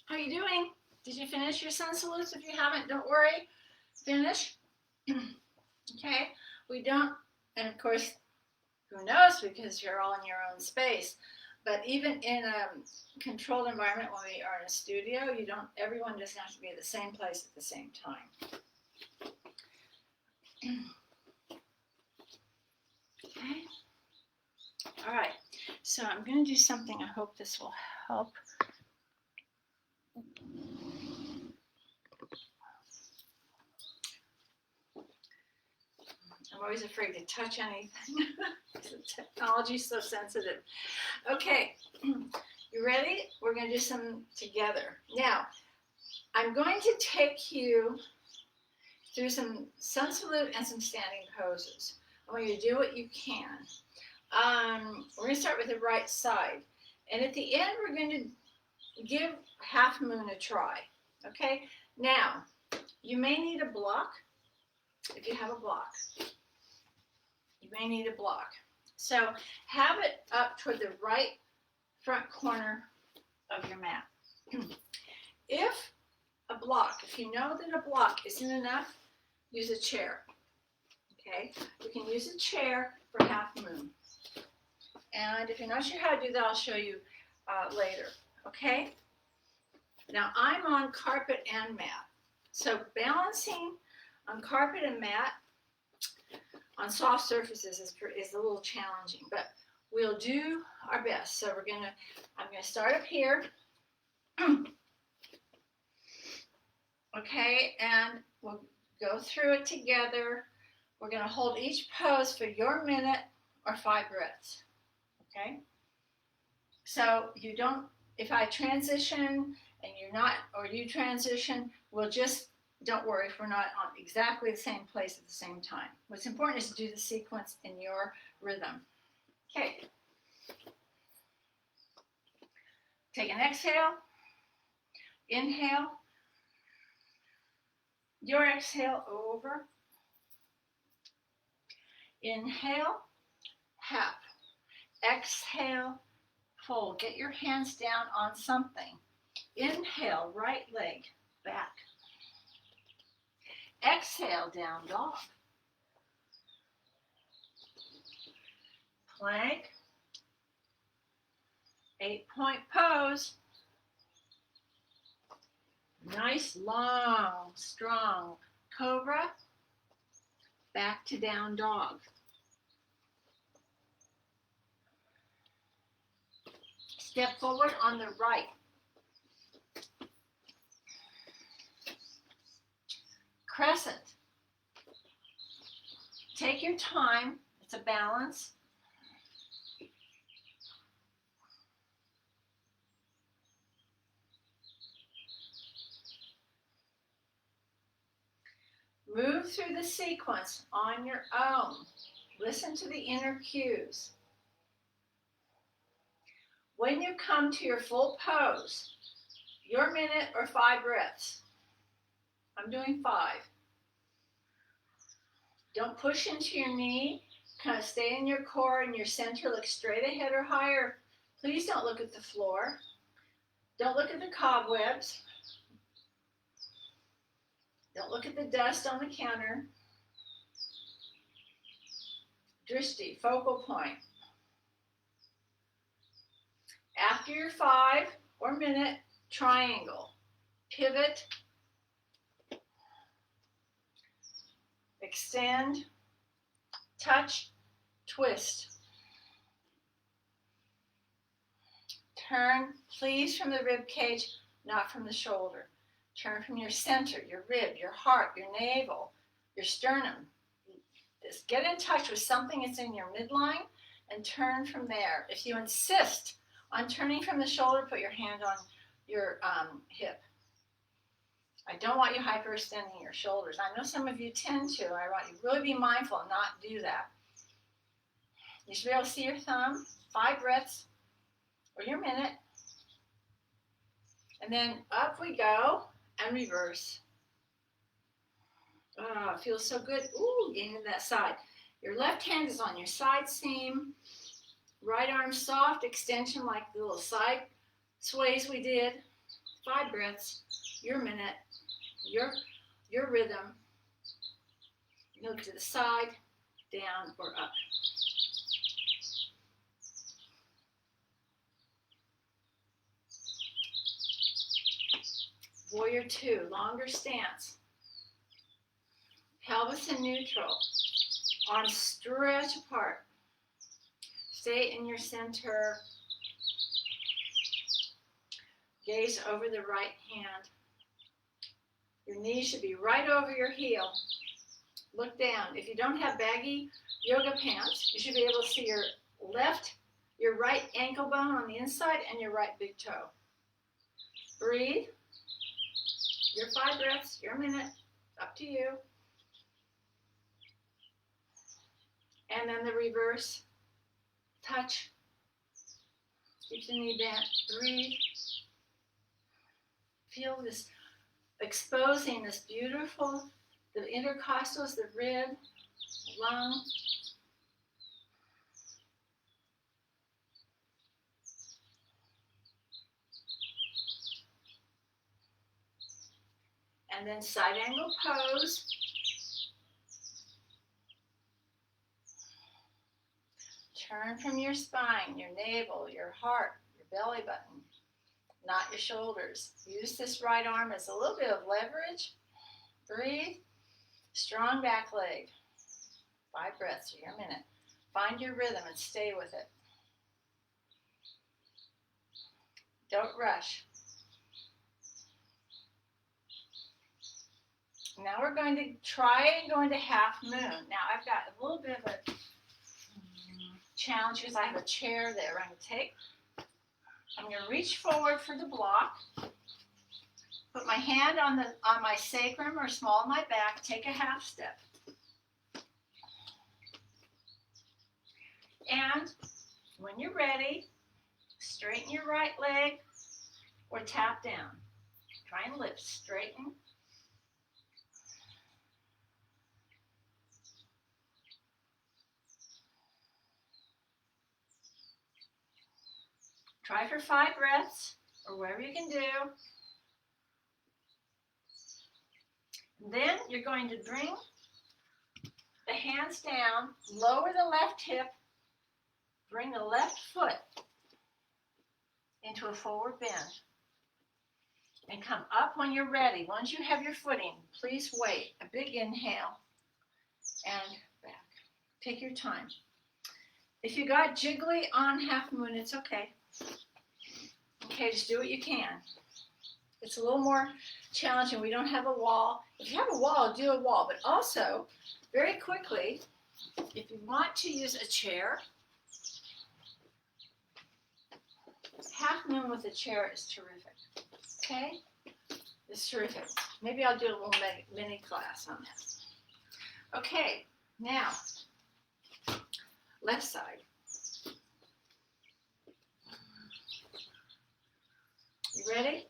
How are you doing? Did you finish your sun salutes? If you haven't, don't worry. Finish. Okay, we don't, and of course, who knows, because you're all in your own space. But even in a controlled environment, when we are in a studio, everyone doesn't have to be at the same place at the same time. Okay. All right. So I'm going to do something. I hope this will help. I'm always afraid to touch anything. The technology is so sensitive. Okay, you ready? We're going to do some together. Now, I'm going to take you through some sun salute and some standing poses. I want you to do what you can. We're going to start with the right side. And at the end, we're going to give half moon a try. Okay? Now, you may need a block if you have a block. You may need a block. So have it up toward the right front corner of your mat. If a block. If you know that a block isn't enough, use a chair. Okay, you can use a chair for half moon. And if you're not sure how to do that, I'll show you later. Okay, now I'm on carpet and mat. So balancing on carpet and mat on soft surfaces is a little challenging, but we'll do our best. So I'm gonna start up here. Okay, and we'll go through it together. We're gonna hold each pose for your minute or 5 breaths. Okay, so you don't, if I transition and you're not, or you transition, we'll just, don't worry if we're not on exactly the same place at the same time. What's important is to do the sequence in your rhythm. Okay, take an exhale, inhale, your exhale over, inhale, half, exhale, fold. Get your hands down on something. Inhale, right leg back. Exhale, down dog. Plank. 8-point pose. Nice, long, strong cobra. Back to down dog. Step forward on the right. Crescent. Take your time. It's a balance. Move through the sequence on your own. Listen to the inner cues. When you come to your full pose, your minute or 5 breaths. I'm doing 5. Don't push into your knee. Kind of stay in your core and your center. Look straight ahead or higher. Please don't look at the floor. Don't look at the cobwebs. Don't look at the dust on the counter. Drishti, focal point. After your 5 or minute, triangle. Pivot. Extend. Touch. Twist. Turn, please, from the rib cage, not from the shoulder. Turn from your center, your rib, your heart, your navel, your sternum. Just get in touch with something that's in your midline and turn from there. If you insist on turning from the shoulder, put your hand on your hip. I don't want you hyperextending your shoulders. I know some of you tend to. I want you to really be mindful and not do that. You should be able to see your thumb. 5 breaths or your minute. And then up we go and reverse. Oh, it feels so good. Ooh, getting to that side. Your left hand is on your side seam. Right arm soft extension like the little side sways we did. 5 breaths, your minute, your rhythm. You look to the side, down, or up. Warrior 2, longer stance. Pelvis in neutral. Arms stretch apart. Stay in your center. Gaze over the right hand. Your knee should be right over your heel. Look down. If you don't have baggy yoga pants, you should be able to see your right ankle bone on the inside and your right big toe. Breathe. Your 5 breaths, your minute, up to you. And then the reverse. Touch. Keep the knee bent. Breathe. Feel this exposing this beautiful, the intercostals, the rib, lung. And then side angle pose. Turn from your spine, your navel, your heart, your belly button, not your shoulders. Use this right arm as a little bit of leverage. Breathe. Strong back leg. 5 breaths or a minute. Find your rhythm and stay with it. Don't rush. Now we're going to try and go into half moon. Now I've got a little bit of a challenge because I have a chair that I'm going to take. I'm going to reach forward for the block. Put my hand on my sacrum or small of my back. Take a half step. And when you're ready, straighten your right leg or tap down. Try and lift. Straighten. Try for 5 breaths or whatever you can do. Then you're going to bring the hands down, lower the left hip, bring the left foot into a forward bend, and come up when you're ready. Once you have your footing, please wait. A big inhale and back. Take your time. If you got jiggly on half moon, it's okay. Okay, just do what you can. It's a little more challenging. We don't have a wall. If you have a wall, do a wall. But also, very quickly, if you want to use a chair, half moon with a chair is terrific. Okay? It's terrific. Maybe I'll do a little mini class on that. Okay, now, left side. You ready?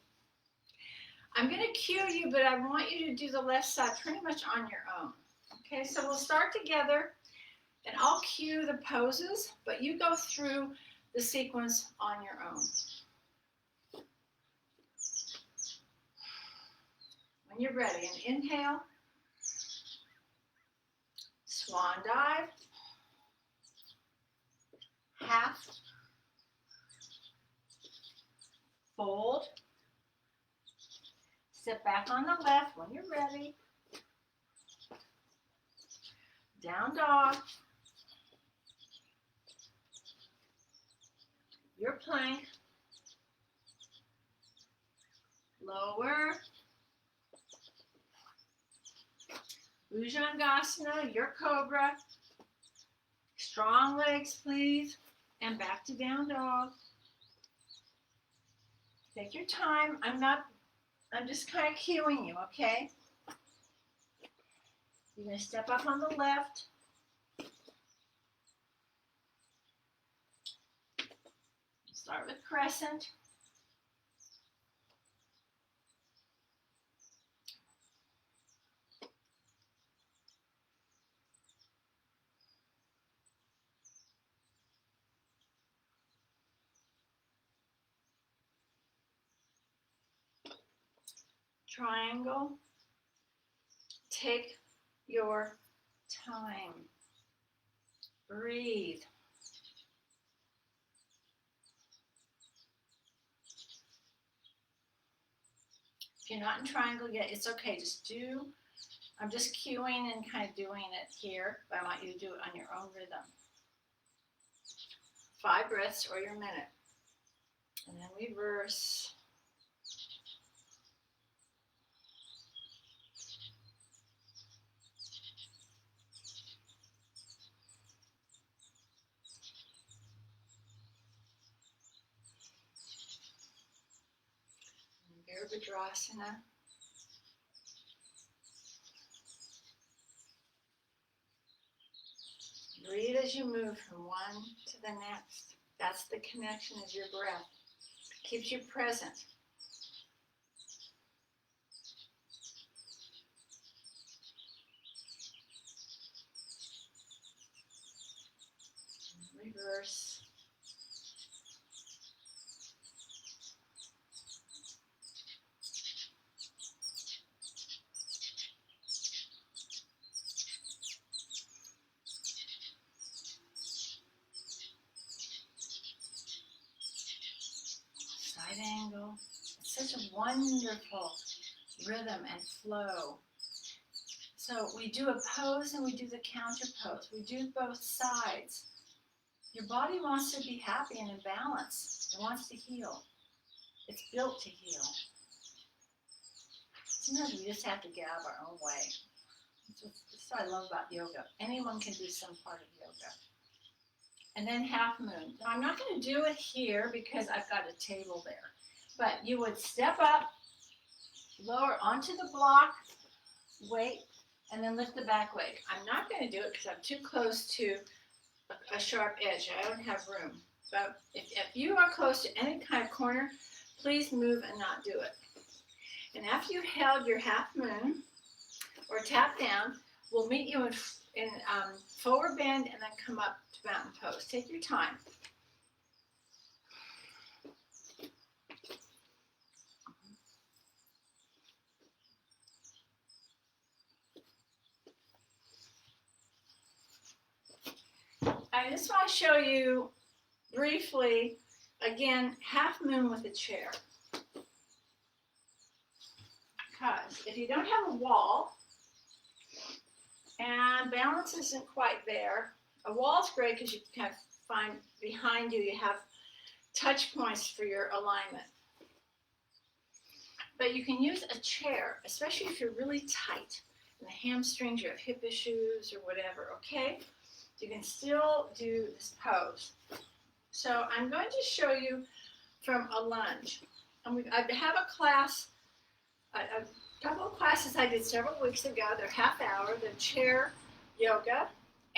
I'm going to cue you, but I want you to do the left side pretty much on your own. Okay, so we'll start together, and I'll cue the poses, but you go through the sequence on your own. When you're ready, and inhale, swan dive, half, fold, sit back on the left when you're ready, down dog, your plank, lower, Bhujangasana, your cobra, strong legs please, and back to down dog. Take your time. I'm just kind of cueing you, okay? You're going to step up on the left. Start with crescent. Triangle. Take your time. Breathe. If you're not in triangle yet, it's okay. I'm just cueing and kind of doing it here, but I want you to do it on your own rhythm. 5 breaths or your minute. And then reverse. Virabhadrasana. Breathe as you move from one to the next. That's the connection, is your breath. Keeps you present. Reverse. side angle. It's such a wonderful rhythm and flow. So we do a pose and we do the counter pose. We do both sides. Your body wants to be happy and in balance. It wants to heal. It's built to heal. Sometimes we just have to get out of our own way. That's what I love about yoga. Anyone can do some part of yoga. And then half moon. Now I'm not going to do it here because I've got a table there. But you would step up, lower onto the block, weight, and then lift the back leg. I'm not going to do it because I'm too close to a sharp edge. I don't have room. But if you are close to any kind of corner, please move and not do it. And after you've held your half moon or tap down, we'll meet you in forward bend and then come up to mountain pose. Take your time. I just want to show you briefly, again, half moon with a chair. Because if you don't have a wall and balance isn't quite there, a wall's great because you can kind of find behind you, you have touch points for your alignment. But you can use a chair, especially if you're really tight in the hamstrings, you have hip issues or whatever, okay? You can still do this pose. So I'm going to show you from a lunge. I have a class, a couple of classes I did several weeks ago. They're half hour, they're chair yoga.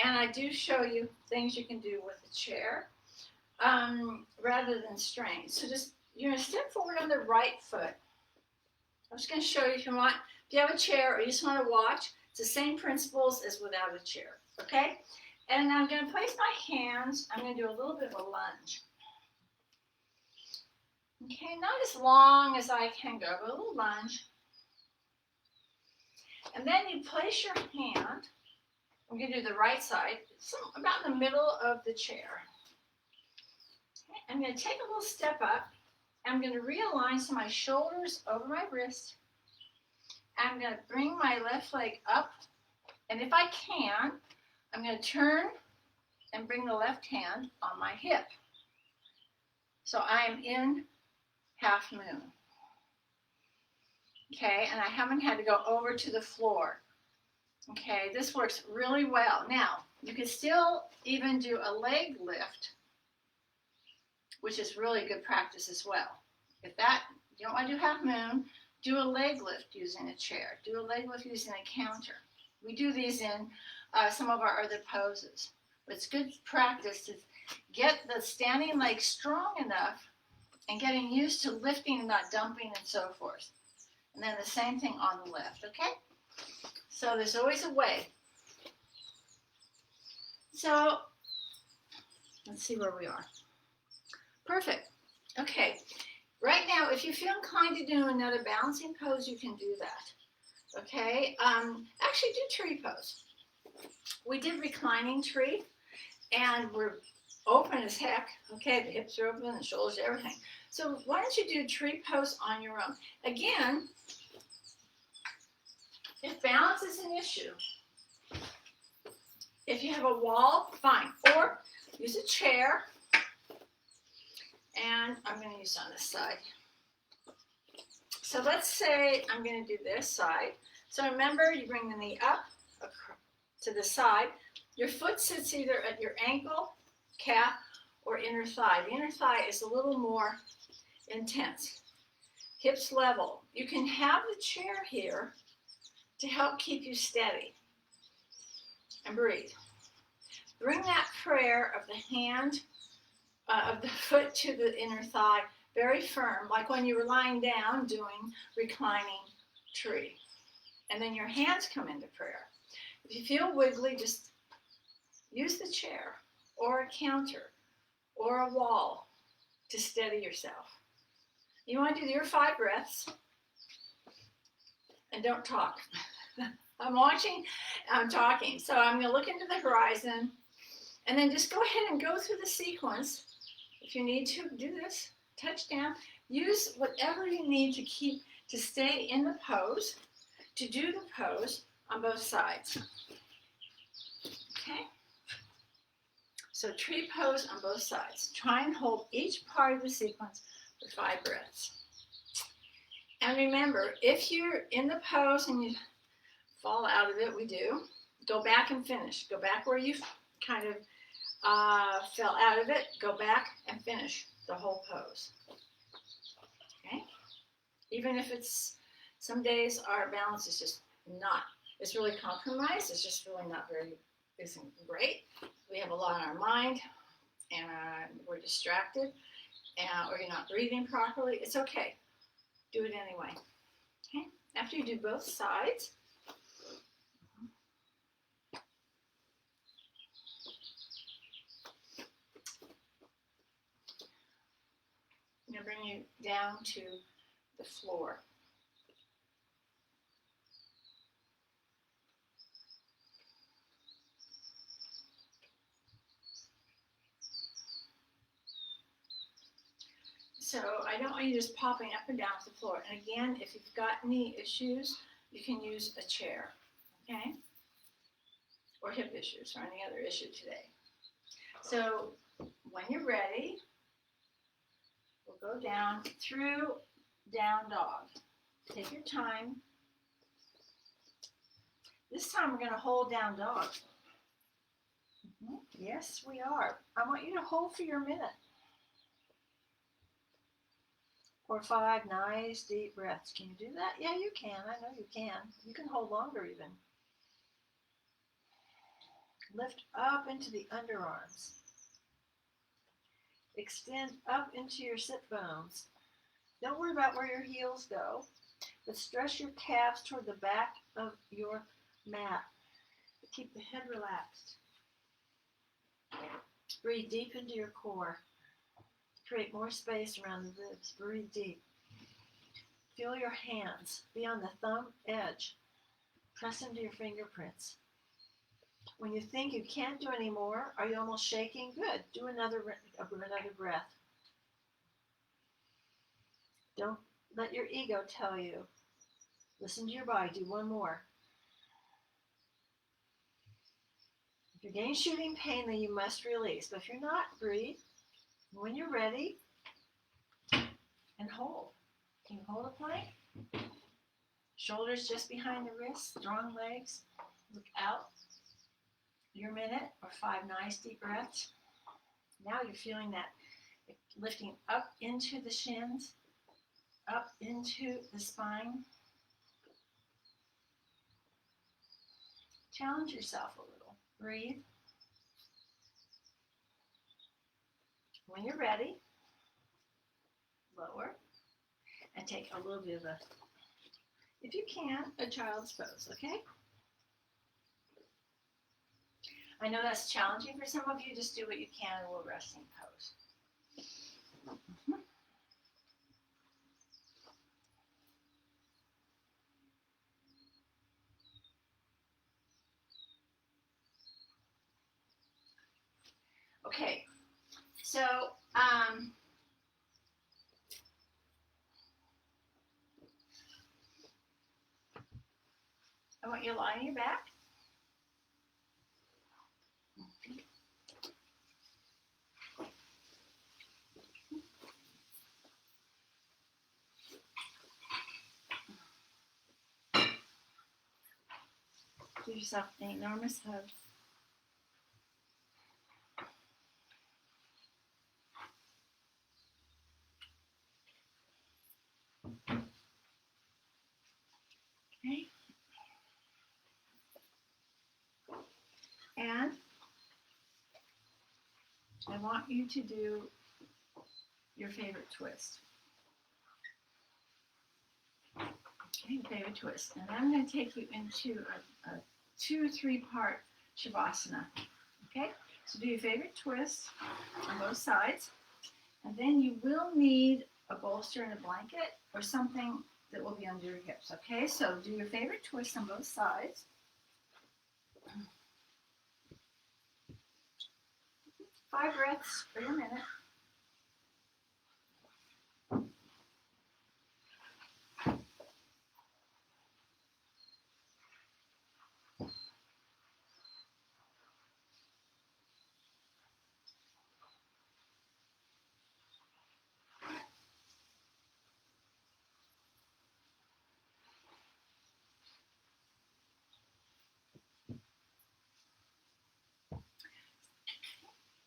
And I do show you things you can do with a chair rather than strain. So just, you're going to step forward on the right foot. I'm just going to show you if you want. If you have a chair or you just want to watch, it's the same principles as without a chair, okay? And I'm going to place my hands, I'm going to do a little bit of a lunge. Okay, not as long as I can go, but a little lunge. And then you place your hand, I'm going to do the right side, about in the middle of the chair. Okay, I'm going to take a little step up. I'm going to realign so my shoulders over my wrist. I'm going to bring my left leg up. And if I can, I'm going to turn and bring the left hand on my hip. So I am in half moon. Okay, and I haven't had to go over to the floor. Okay, this works really well. Now, you can still even do a leg lift, which is really good practice as well. If you don't want to do half moon, do a leg lift using a chair. Do a leg lift using a counter. We do these in some of our other poses. But it's good practice to get the standing leg strong enough and getting used to lifting and not dumping and so forth. And then the same thing on the left, okay? So there's always a way. So let's see where we are. Perfect. Okay. Right now, if you feel inclined to do another balancing pose, you can do that. Okay? Actually, do tree pose. We did reclining tree, and we're open as heck. Okay, the hips are open, the shoulders, everything. So why don't you do tree pose on your own? Again, if balance is an issue, if you have a wall, fine. Or use a chair. And I'm going to use on this side. So let's say I'm going to do this side. So remember, you bring the knee up to the side. Your foot sits either at your ankle, calf, or inner thigh. The inner thigh is a little more intense. Hips level. You can have the chair here to help keep you steady. And breathe. Bring that prayer of the hand, of the foot to the inner thigh, very firm, like when you were lying down doing reclining tree. And then your hands come into prayer. If you feel wiggly, just use the chair or a counter or a wall to steady yourself. You want to do your 5 breaths and don't talk. I'm watching, I'm talking. So I'm going to look into the horizon and then just go ahead and go through the sequence. If you need to do this, touch down, use whatever you need to stay in the pose, to do the pose on both sides. Okay? So tree pose on both sides. Try and hold each part of the sequence for 5 breaths. And remember, if you're in the pose and you fall out of it, we do, go back and finish. Go back where you kind of fell out of it. Go back and finish the whole pose. Okay? Even if it's, some days our balance is just not, it's really compromised. It's just really not very, isn't great. We have a lot on our mind and we're distracted or you're not breathing properly. It's okay. Do it anyway. Okay? After you do both sides, I'm going to bring you down to the floor. So I don't want you just popping up and down to the floor. And again, if you've got knee issues, you can use a chair, okay? Or hip issues or any other issue today. So when you're ready, we'll go down through down dog. Take your time. This time we're going to hold down dog. Yes, we are. I want you to hold for your minute. For 5 nice deep breaths. Can you do that? Yeah, you can. I know you can. You can hold longer even. Lift up into the underarms. Extend up into your sit bones. Don't worry about where your heels go, but stretch your calves toward the back of your mat. Keep the head relaxed. Breathe deep into your core. Create more space around the ribs. Breathe deep. Feel your hands. Be on the thumb edge. Press into your fingerprints. When you think you can't do any more, are you almost shaking? Good. Do another breath. Don't let your ego tell you. Listen to your body. Do one more. If you're getting shooting pain, then you must release. But if you're not, breathe. When you're ready, and hold. Can you hold a plank? Shoulders just behind the wrists, strong legs. Look out. Your minute or 5 nice deep breaths. Now you're feeling that lifting up into the shins, up into the spine. Challenge yourself a little. Breathe. When you're ready, lower and take a little bit of a, if you can, a child's pose, okay? I know that's challenging for some of you. Just do what you can in a little resting pose. Okay, so I want you to lie on your back. Give yourself an enormous hug. Okay. And I want you to do your favorite twist. Okay, your favorite twist. And I'm going to take you into a 2 or 3 part Shavasana. Okay? So do your favorite twist on both sides. And then you will need a bolster and a blanket or something that will be under your hips. Okay? So do your favorite twist on both sides. 5 breaths for your minute.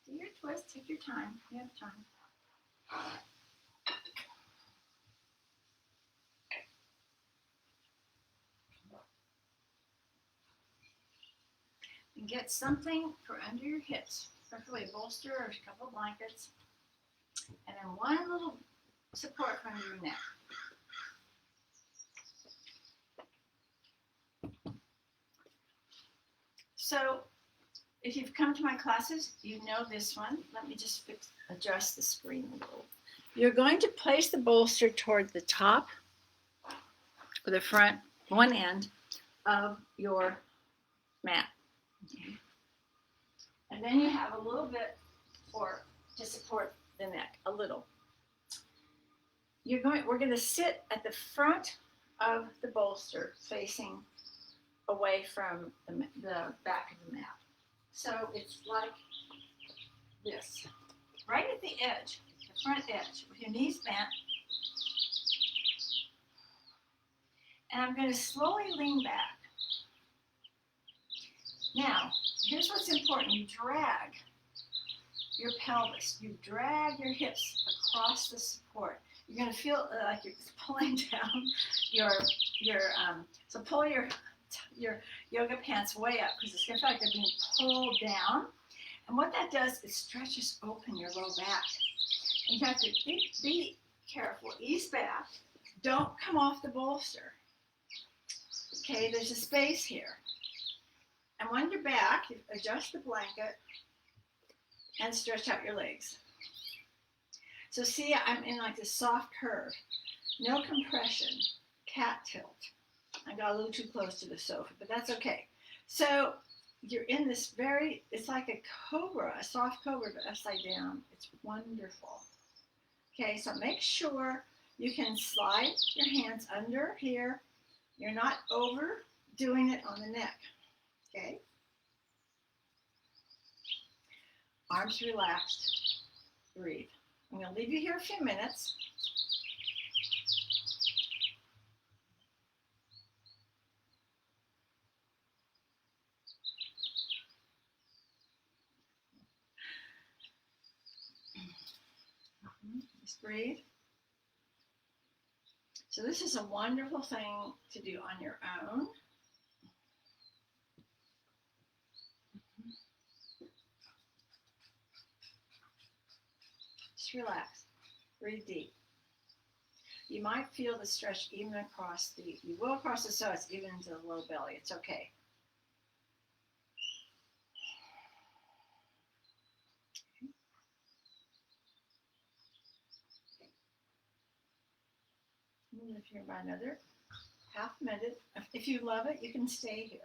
Do your twist. Take your time. You have time. And get something for under your hips, preferably a bolster or a couple blankets, and then one little support for under your neck. So if you've come to my classes, you know this one. Let me just adjust the screen a little. You're going to place the bolster toward the top or the front, one end of your mat. Okay. And then you have a little bit to support the neck, a little. We're going to sit at the front of the bolster facing away from the back of the mat. So it's like this, right at the edge, the front edge, with your knees bent. And I'm going to slowly lean back. Now, here's what's important. You drag your pelvis. You drag your hips across the support. You're going to feel like you're pulling down so pull your yoga pants way up because it's going to feel like they're being pulled down. And what that does is stretches open your low back. And you have to be careful. Ease back. Don't come off the bolster. Okay, there's a space here. And when you're back, you adjust the blanket and stretch out your legs. So see, I'm in like this soft curve. No compression. Cat tilt. I got a little too close to the sofa, but that's okay. So you're in this it's like a cobra, a soft cobra, but upside down. It's wonderful. Okay, so make sure you can slide your hands under here. You're not overdoing it on the neck. Okay. Arms relaxed. Breathe. I'm going to leave you here a few minutes. Just breathe. So this is a wonderful thing to do on your own. Just relax. Breathe deep. You might feel the stretch even you will across the psoas, even into the low belly. It's okay. Move here by another half minute. If you love it, you can stay here.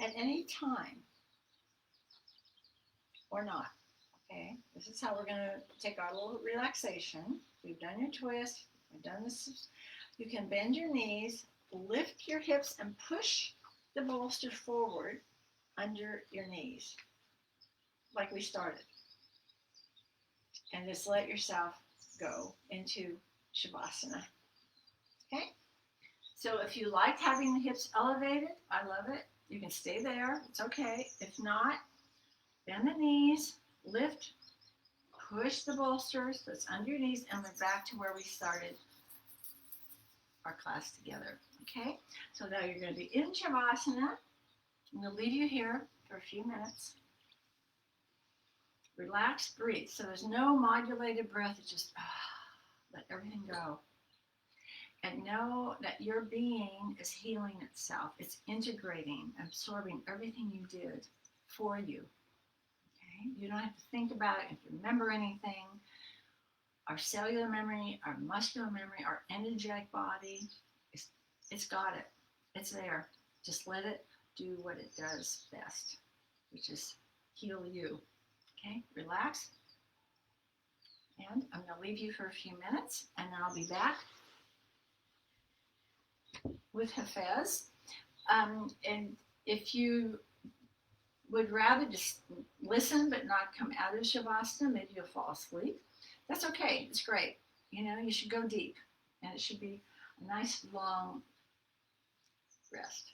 At any time, or not, okay? This is how we're going to take our little relaxation. We've done your twist. We've done this. You can bend your knees, lift your hips, and push the bolster forward under your knees, like we started. And just let yourself go into Shavasana. Okay? So if you liked having the hips elevated, I love it. You can stay there. It's okay. If not, bend the knees, lift, push the bolsters that's under your knees, and we're back to where we started our class together. Okay? So now you're going to be in Shavasana. I'm going to leave you here for a few minutes. Relax, breathe. So there's no modulated breath. It's just let everything go. And know that your being is healing itself. It's integrating, absorbing everything you did for you. Okay? You don't have to think about it, you have to remember anything. Our cellular memory, our muscular memory, our energetic body, it's got it. It's there. Just let it do what it does best, which is heal you. Okay? Relax. And I'm going to leave you for a few minutes, and then I'll be back with Hafez. And if you would rather just listen but not come out of Shavasana, maybe you'll fall asleep. That's okay. It's great. You should go deep, and it should be a nice long rest.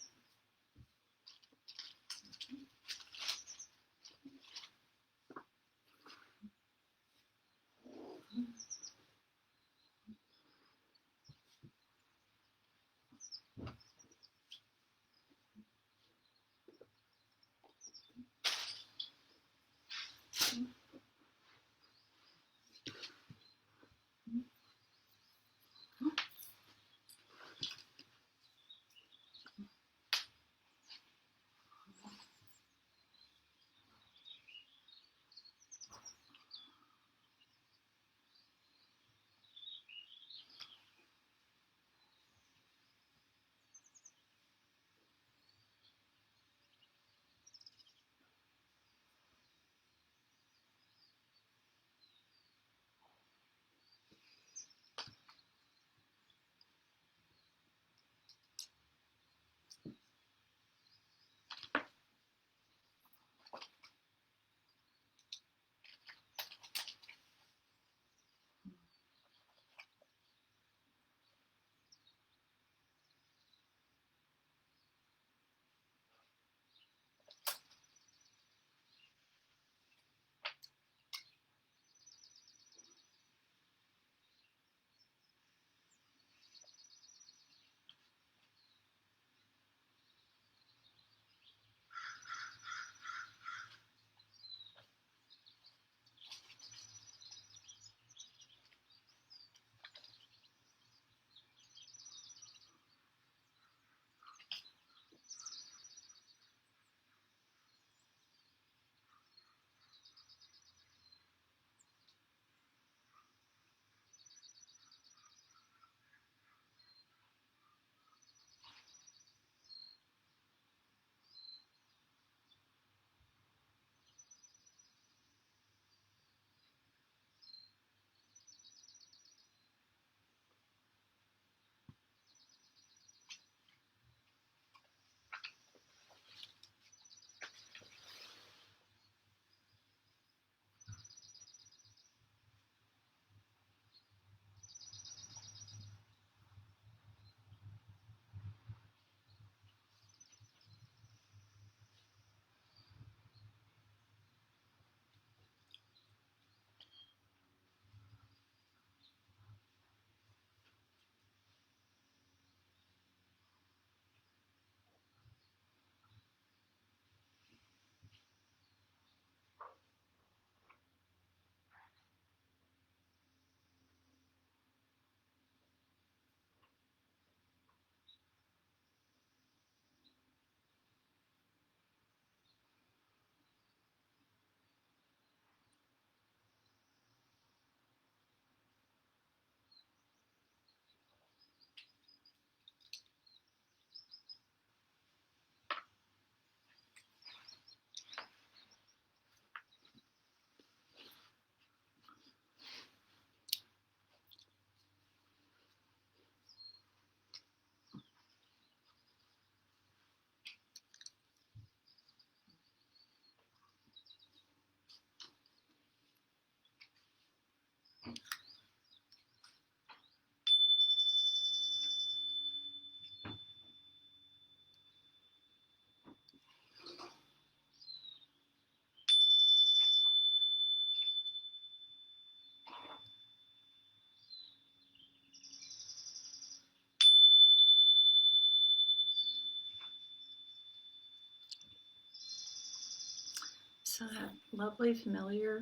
So that lovely familiar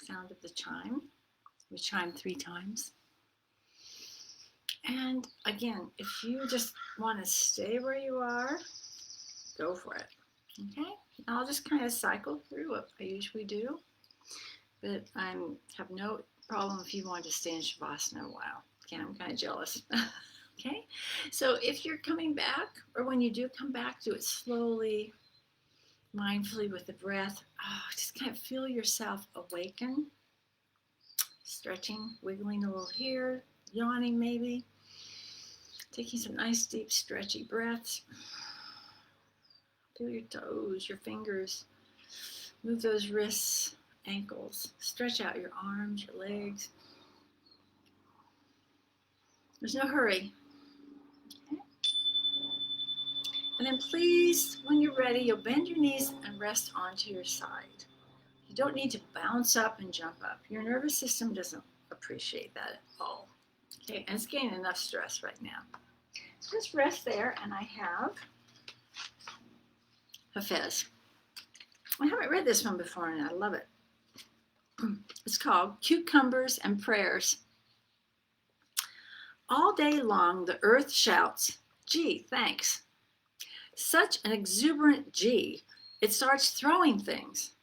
sound of the chime. We chime 3 times. And again, if you just want to stay where you are, go for it. Okay? I'll just kind of cycle through what I usually do. But I have no problem if you want to stay in Shavasana a while. Okay, I'm kind of jealous. Okay? So if you're coming back, or when you do come back, do it slowly, mindfully with the breath. Just kind of feel yourself awaken. Stretching, wiggling a little here, yawning maybe. Taking some nice, deep, stretchy breaths. Feel your toes, your fingers. Move those wrists, ankles. Stretch out your arms, your legs. There's no hurry. Okay. And then please, when you're ready, you'll bend your knees and rest onto your side. You don't need to bounce up and jump up. Your nervous system doesn't appreciate that at all. Okay, and it's getting enough stress right now. So just rest there, and I have Hafez. I haven't read this one before, and I love it. It's called Cucumbers and Prayers. All day long, the earth shouts, "Gee, thanks." Such an exuberant gee, it starts throwing things,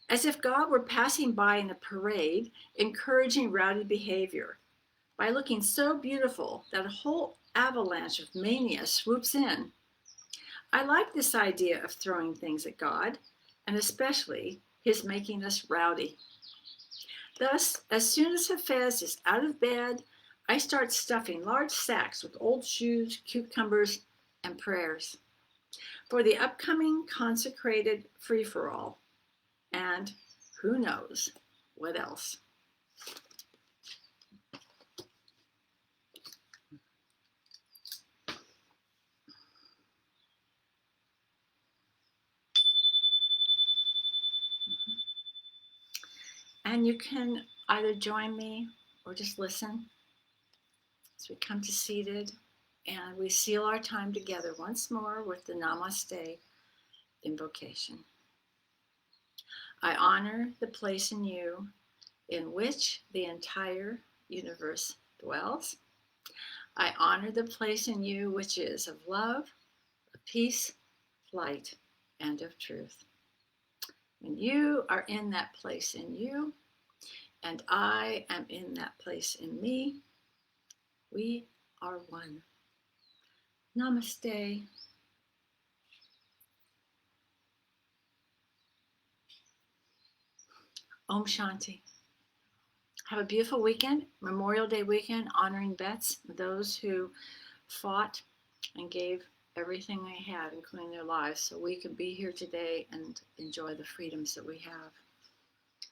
as if God were passing by in a parade, encouraging rowdy behavior, by looking so beautiful that a whole avalanche of mania swoops in. I like this idea of throwing things at God, and especially his making us rowdy. Thus, as soon as Hafez is out of bed, I start stuffing large sacks with old shoes, cucumbers, and prayers for the upcoming consecrated free-for-all, and who knows what else. And you can either join me or just listen as we come to seated and we seal our time together once more with the Namaste invocation. I honor the place in you in which the entire universe dwells. I honor the place in you which is of love, of peace, light, and of truth. And you are in that place in you, and I am in that place in me. We are one. Namaste. Om Shanti. Have a beautiful weekend, Memorial Day weekend, honoring vets, those who fought and gave everything they had, including their lives, so we can be here today and enjoy the freedoms that we have.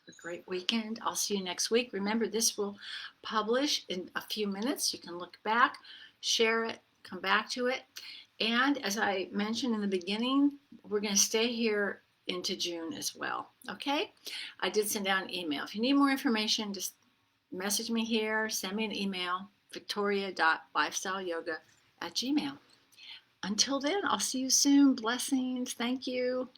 A great weekend. I'll see you next week. Remember, this will publish in a few minutes. You can look back, share it, come back to it. And as I mentioned in the beginning, we're going to stay here into June as well. Okay? I did send out an email. If you need more information, just message me here, send me an email, victoria.lifestyleyoga@gmail. Until then, I'll see you soon. Blessings. Thank you.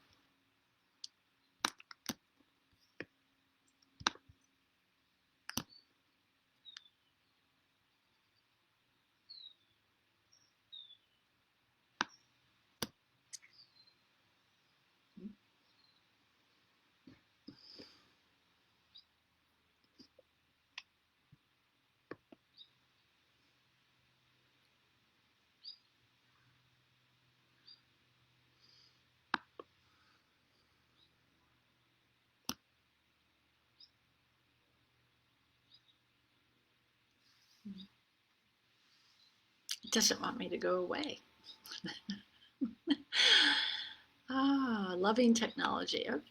It doesn't want me to go away. Loving technology. Okay.